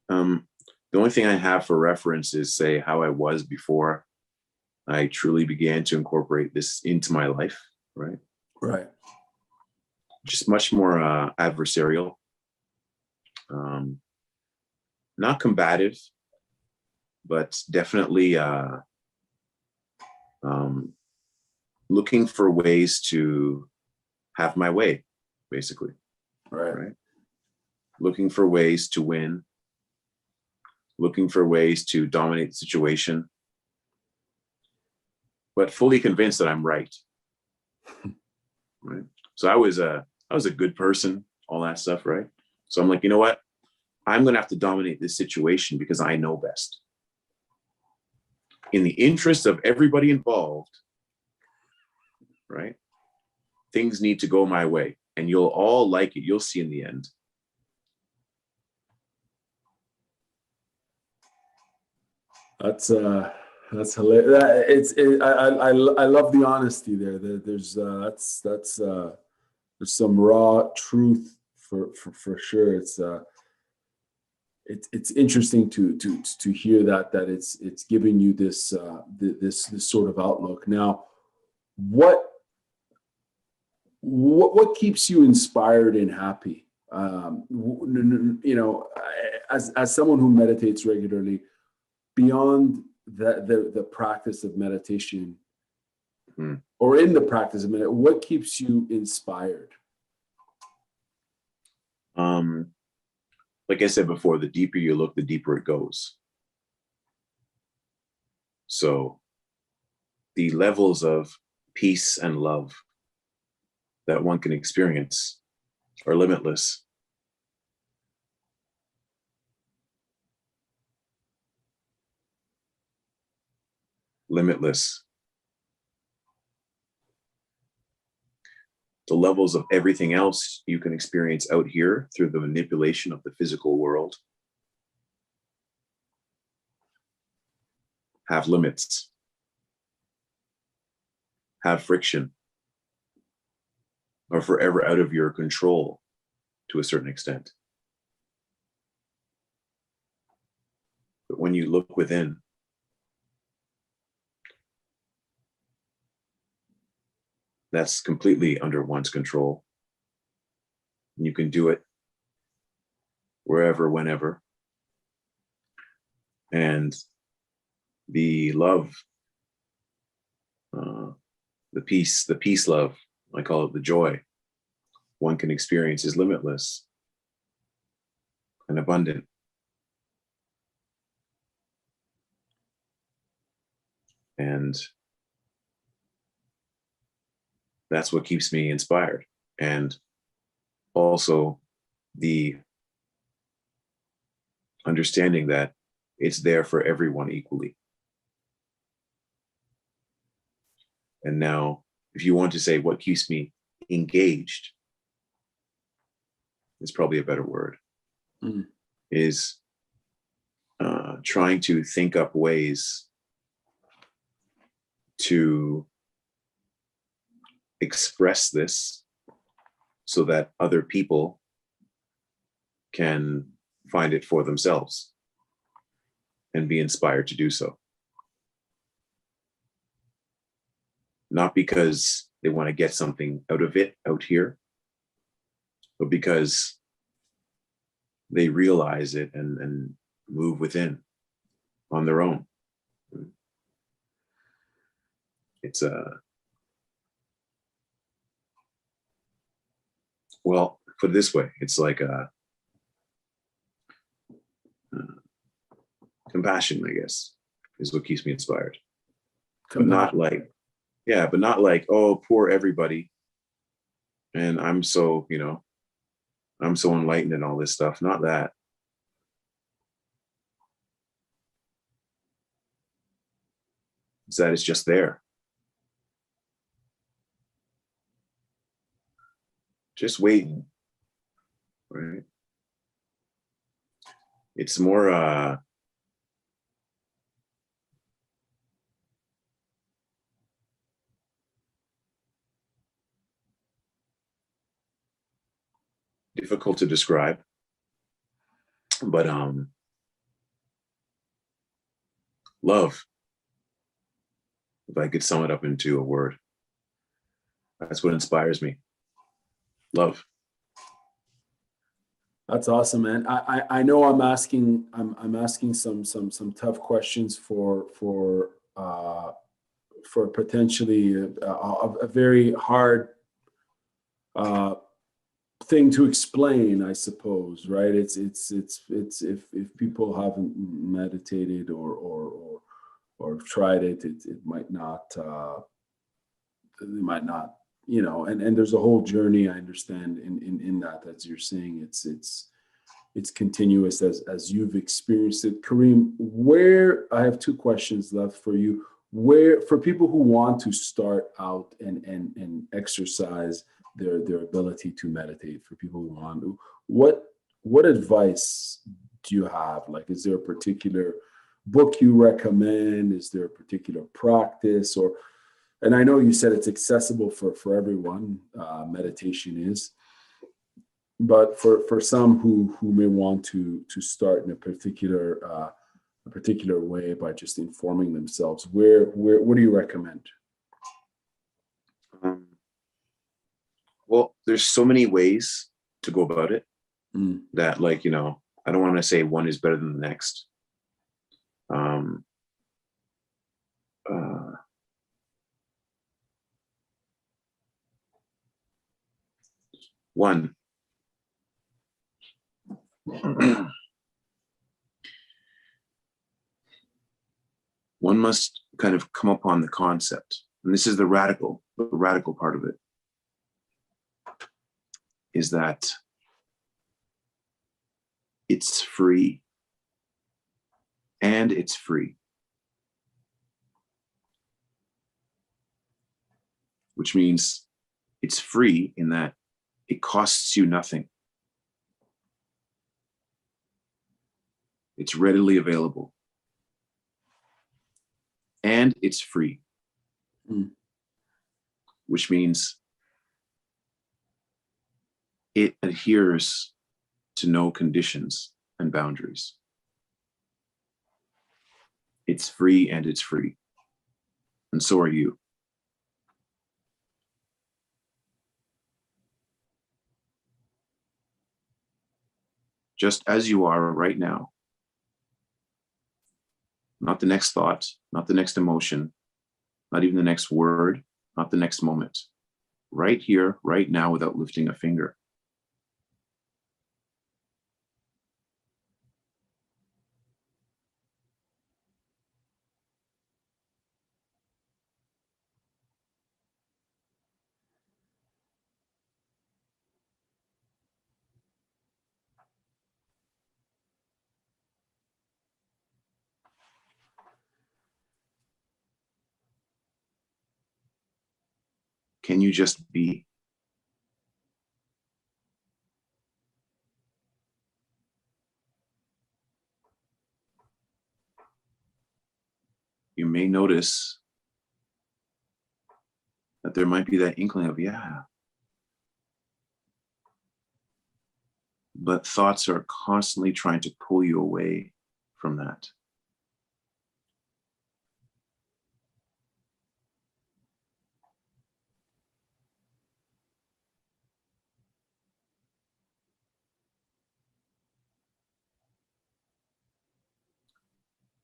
The only thing I have for reference is, say, how I was before I truly began to incorporate this into my life, right? Right. Just much more adversarial, not combative, but definitely looking for ways to have my way, basically. Right. Looking for ways to win, looking for ways to dominate the situation, but fully convinced that I'm right. Right. So I was a good person, all that stuff, right? So I'm like, you know what? I'm going to have to dominate this situation because I know best. In the interest of everybody involved, right? Things need to go my way, and you'll all like it. You'll see in the end. That's hilarious. I love the honesty there. There's some raw truth for sure. It's interesting to hear that it's giving you this sort of outlook. Now, what keeps you inspired and happy? As someone who meditates regularly, beyond the practice of meditation, or in the practice of meditation, what keeps you inspired? Like I said before, the deeper you look, the deeper it goes. So the levels of peace and love that one can experience are limitless. Limitless. The levels of everything else you can experience out here through the manipulation of the physical world have limits, have friction, are forever out of your control to a certain extent. But when you look within, that's completely under one's control. And you can do it wherever, whenever. And the love, the peace love, I call it the joy, one can experience is limitless and abundant. And that's what keeps me inspired. And also the understanding that it's there for everyone equally. And now, if you want to say what keeps me engaged, is probably a better word, is trying to think up ways to express this so that other people can find it for themselves and be inspired to do so. Not because they want to get something out of it out here, but because they realize it and move within on their own. It's well, put it this way, it's like compassion, I guess, is what keeps me inspired. But not like, oh, poor everybody. And I'm so, I'm so enlightened and all this stuff. Not that. It's that it's just there. Just waiting, right? It's more difficult to describe, but love, if I could sum it up into a word, that's what inspires me. Love. That's awesome, man. I know I'm asking some tough questions for potentially a very hard thing to explain, I suppose, right? It's if people haven't meditated or tried it, it might not they might not, and there's a whole journey, I understand, in that, as you're saying, it's continuous as you've experienced it. Karim, I have two questions left for you. Where, for people who want to start out and exercise their ability to meditate, for people who want to, what advice do you have? Like, is there a particular book you recommend? Is there a particular practice? And I know you said it's accessible for everyone, meditation is, but for some who may want to start in a particular way by just informing themselves, what do you recommend? Well, there's so many ways to go about it that, like, I don't want to say one is better than the next. One, one must kind of come upon the concept, and this is the radical part of it, is that it's free and it's free, which means it's free in that it costs you nothing. It's readily available. And it's free, which means it adheres to no conditions and boundaries. It's free and it's free. And so are you. Just as you are right now. Not the next thought, not the next emotion, not even the next word, not the next moment. Right here, right now, without lifting a finger. Can you just be? You may notice that there might be that inkling of, yeah. But thoughts are constantly trying to pull you away from that.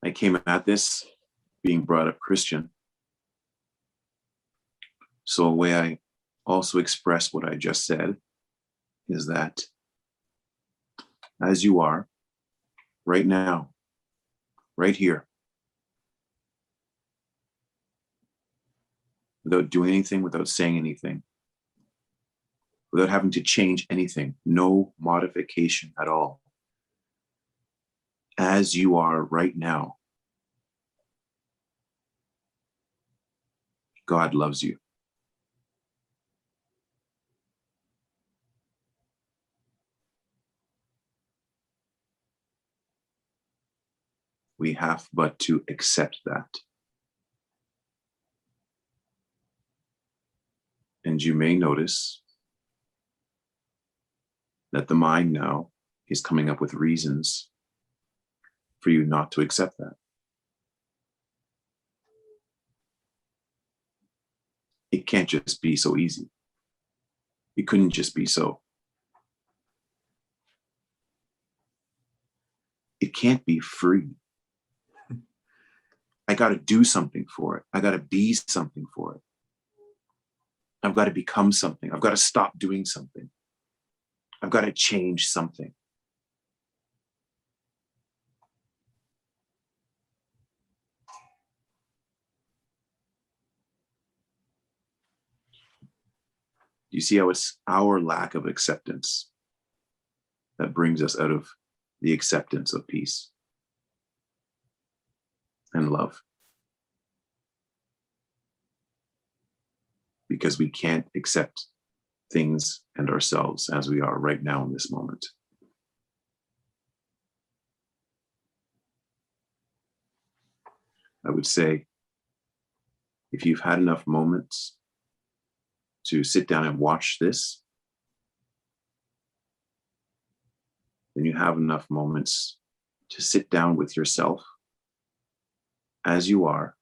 I came at this being brought up Christian. So a way I also express what I just said is that as you are, right now, right here, without doing anything, without saying anything, without having to change anything, no modification at all. As you are right now, God loves you. We have but to accept that. And you may notice that the mind now is coming up with reasons for you not to accept that. It can't just be so easy. It couldn't just be so. It can't be free. I got to do something for it. I got to be something for it. I've got to become something. I've got to stop doing something. I've got to change something. You see how it's our lack of acceptance that brings us out of the acceptance of peace and love. Because we can't accept things and ourselves as we are right now in this moment. I would say, if you've had enough moments to sit down and watch this, then you have enough moments to sit down with yourself as you are,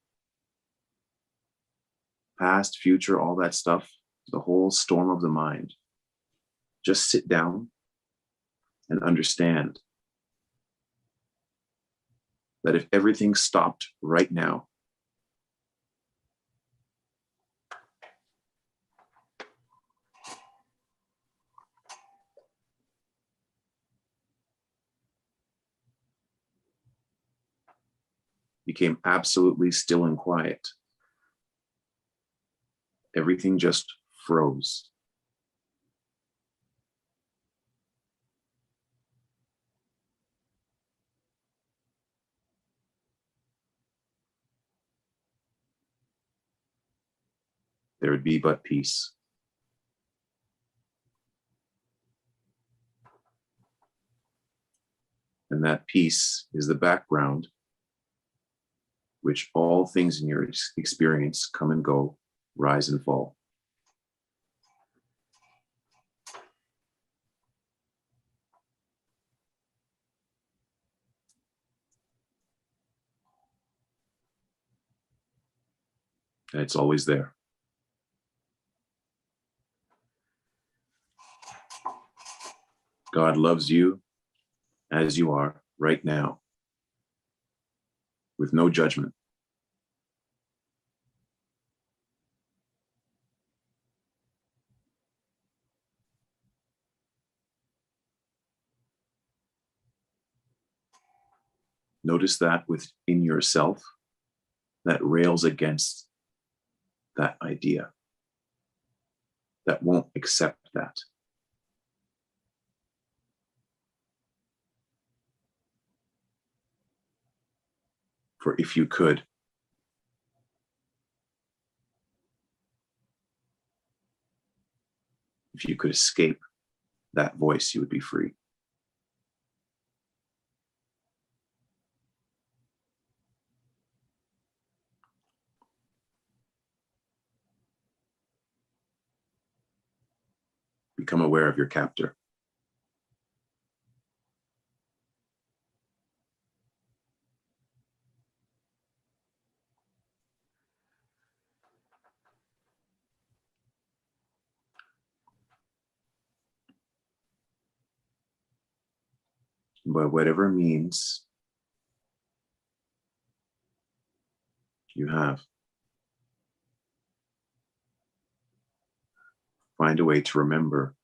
past, future, all that stuff, the whole storm of the mind. Just sit down and understand that if everything stopped right now, became absolutely still and quiet. Everything just froze. There would be but peace. And that peace is the background which all things in your experience come and go, rise and fall. And it's always there. God loves you as you are right now, with no judgment. Notice that within yourself that rails against that idea, that won't accept that. For if you could, escape that voice, you would be free. Become aware of your captor. By whatever means you have, find a way to remember.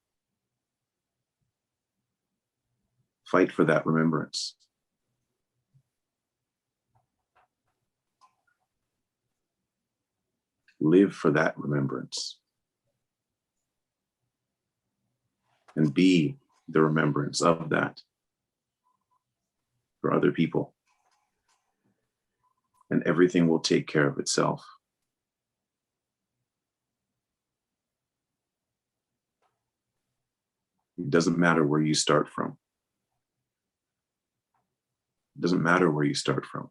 Fight for that remembrance. Live for that remembrance. And be the remembrance of that for other people. And everything will take care of itself. It doesn't matter where you start from. It doesn't matter where you start from.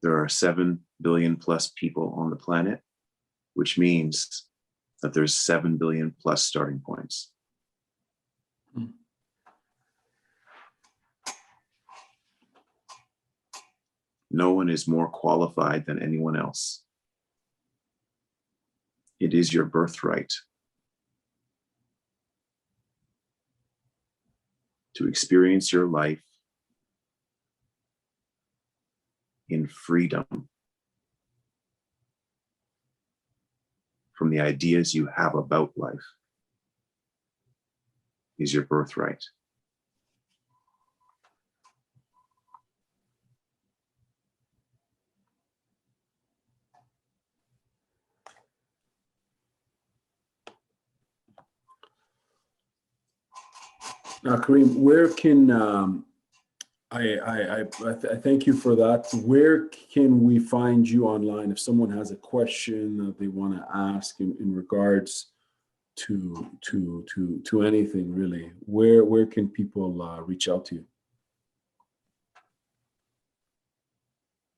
There are 7 billion plus people on the planet, which means that there's 7 billion plus starting points. No one is more qualified than anyone else. It is your birthright to experience your life in freedom from the ideas you have about life. Is your birthright. Now, Karim, where can I thank you for that. Where can we find you online if someone has a question that they want to ask in regards to anything really? Where can people reach out to you?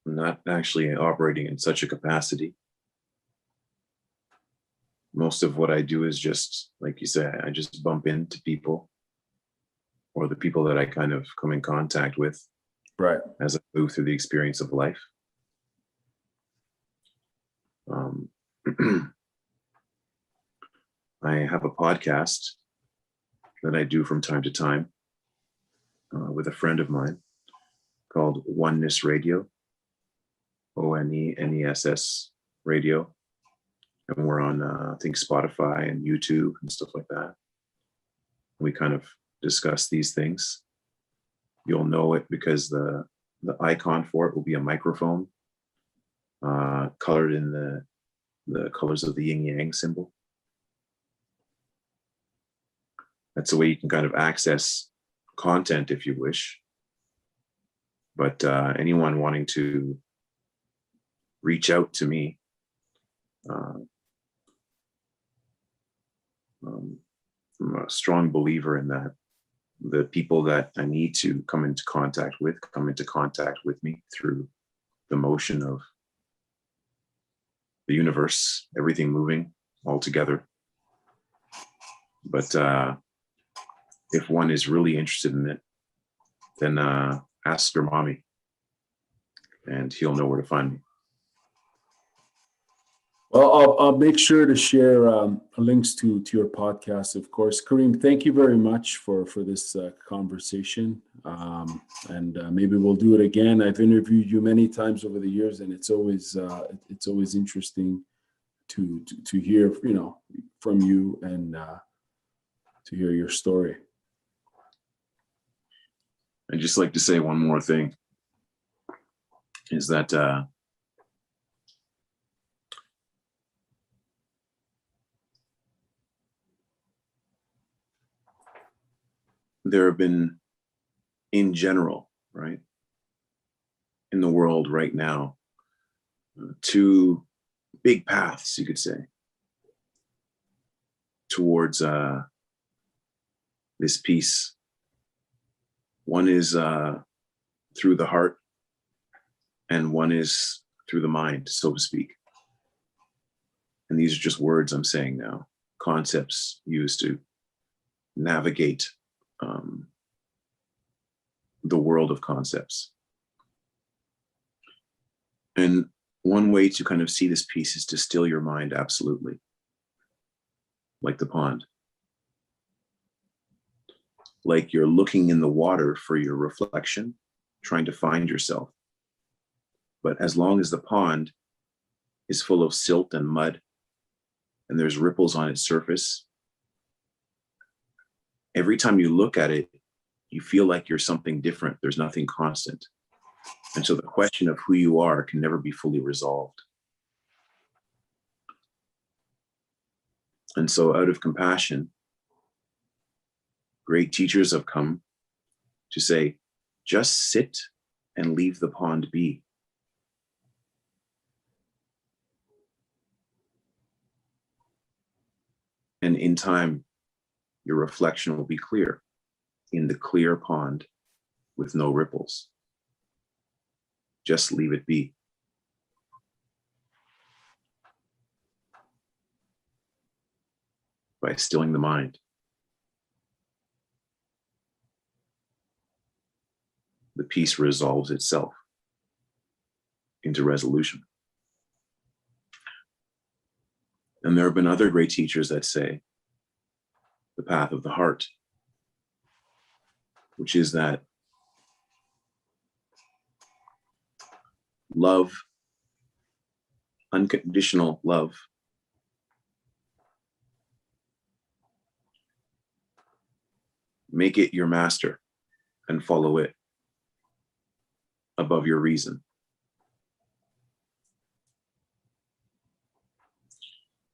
I'm not actually operating in such a capacity. Most of what I do is just, like you said, I just bump into people, or the people that I kind of come in contact with, right, as I move through the experience of life. I have a podcast that I do from time to time with a friend of mine called Oneness Radio, ONENESS Radio. And we're on, I think, Spotify and YouTube and stuff like that. We kind of discuss these things. You'll know it because the the icon for it will be a microphone, colored in the colors of the yin yang symbol. That's a way you can kind of access content if you wish. But anyone wanting to reach out to me, I'm a strong believer in that. The people that I need to come into contact with me through the motion of the universe, everything moving all together. But if one is really interested in it, then ask Garmamie, and he'll know where to find me. Well, I'll make sure to share links to your podcast, of course. Karim, thank you very much for this conversation. And maybe we'll do it again. I've interviewed you many times over the years, and it's always interesting to hear, from you and to hear your story. I'd just like to say one more thing, is that there have been, in general, right, in the world right now, two big paths, you could say, towards this peace. One is through the heart, and one is through the mind, so to speak. And these are just words I'm saying now, concepts used to navigate the world of concepts. And one way to kind of see this piece is to still your mind absolutely, like the pond. Like you're looking in the water for your reflection, trying to find yourself. But as long as the pond is full of silt and mud, and there's ripples on its surface, every time you look at it, you feel like you're something different. There's nothing constant. And so the question of who you are can never be fully resolved. And so out of compassion, great teachers have come to say, just sit and leave the pond be. And in time, your reflection will be clear in the clear pond with no ripples. Just leave it be. By stilling the mind. The peace resolves itself into resolution. And there have been other great teachers that say the path of the heart, which is that love, unconditional love, make it your master and follow it above your reason.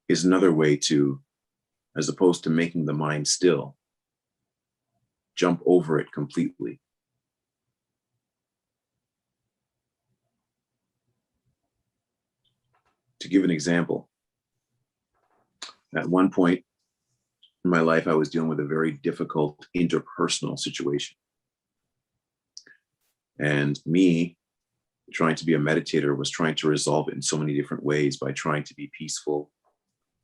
Is another way to, as opposed to making the mind still, jump over it completely. To give an example, at one point in my life, I was dealing with a very difficult interpersonal situation. And me, trying to be a meditator, was trying to resolve it in so many different ways, by trying to be peaceful,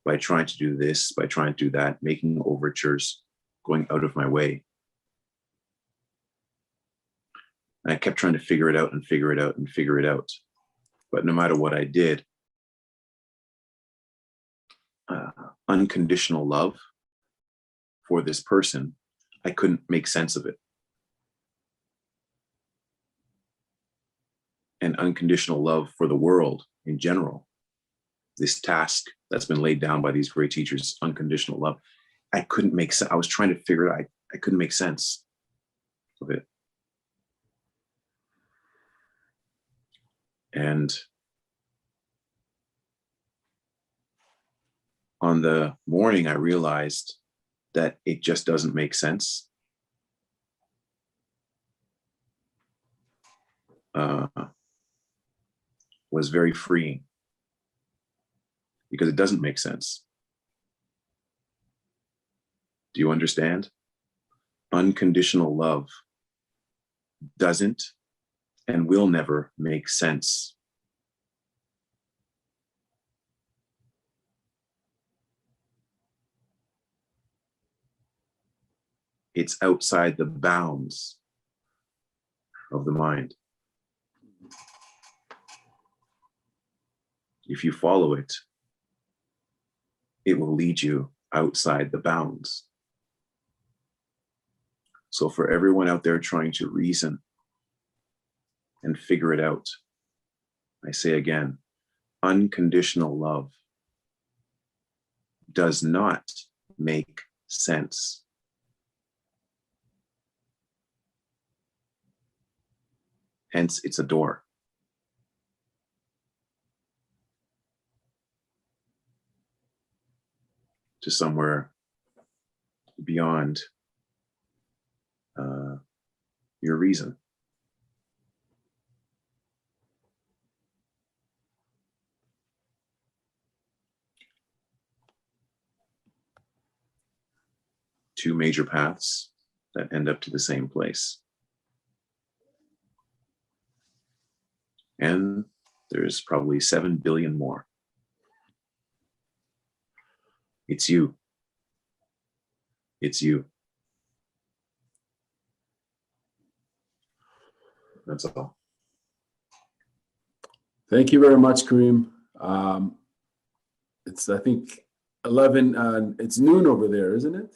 by trying to do this, by trying to do that, making overtures, going out of my way. And I kept trying to figure it out and figure it out and figure it out. But no matter what I did, unconditional love for this person, I couldn't make sense of it. And unconditional love for the world in general, this task that's been laid down by these great teachers, unconditional love, I couldn't make sense. I was trying to figure it out. I couldn't make sense of it. And on the morning, I realized that it just doesn't make sense. Was very freeing because it doesn't make sense. Do you understand? Unconditional love doesn't and will never make sense. It's outside the bounds of the mind. If you follow it, it will lead you outside the bounds. So for everyone out there trying to reason and figure it out, I say again, unconditional love does not make sense. Hence, it's a door. To somewhere beyond your reason. Two major paths that end up to the same place. And there's probably 7 billion more. It's you. It's you. That's all. Thank you very much, Karim. It's, I think, 11, it's noon over there, isn't it?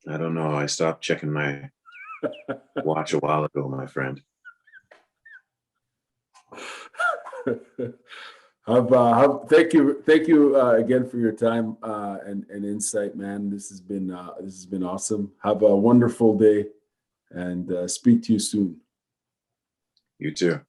I don't know. I stopped checking my watch a while ago, my friend. Thank you again for your time and insight, man. This has been awesome. Have a wonderful day, and speak to you soon. You too.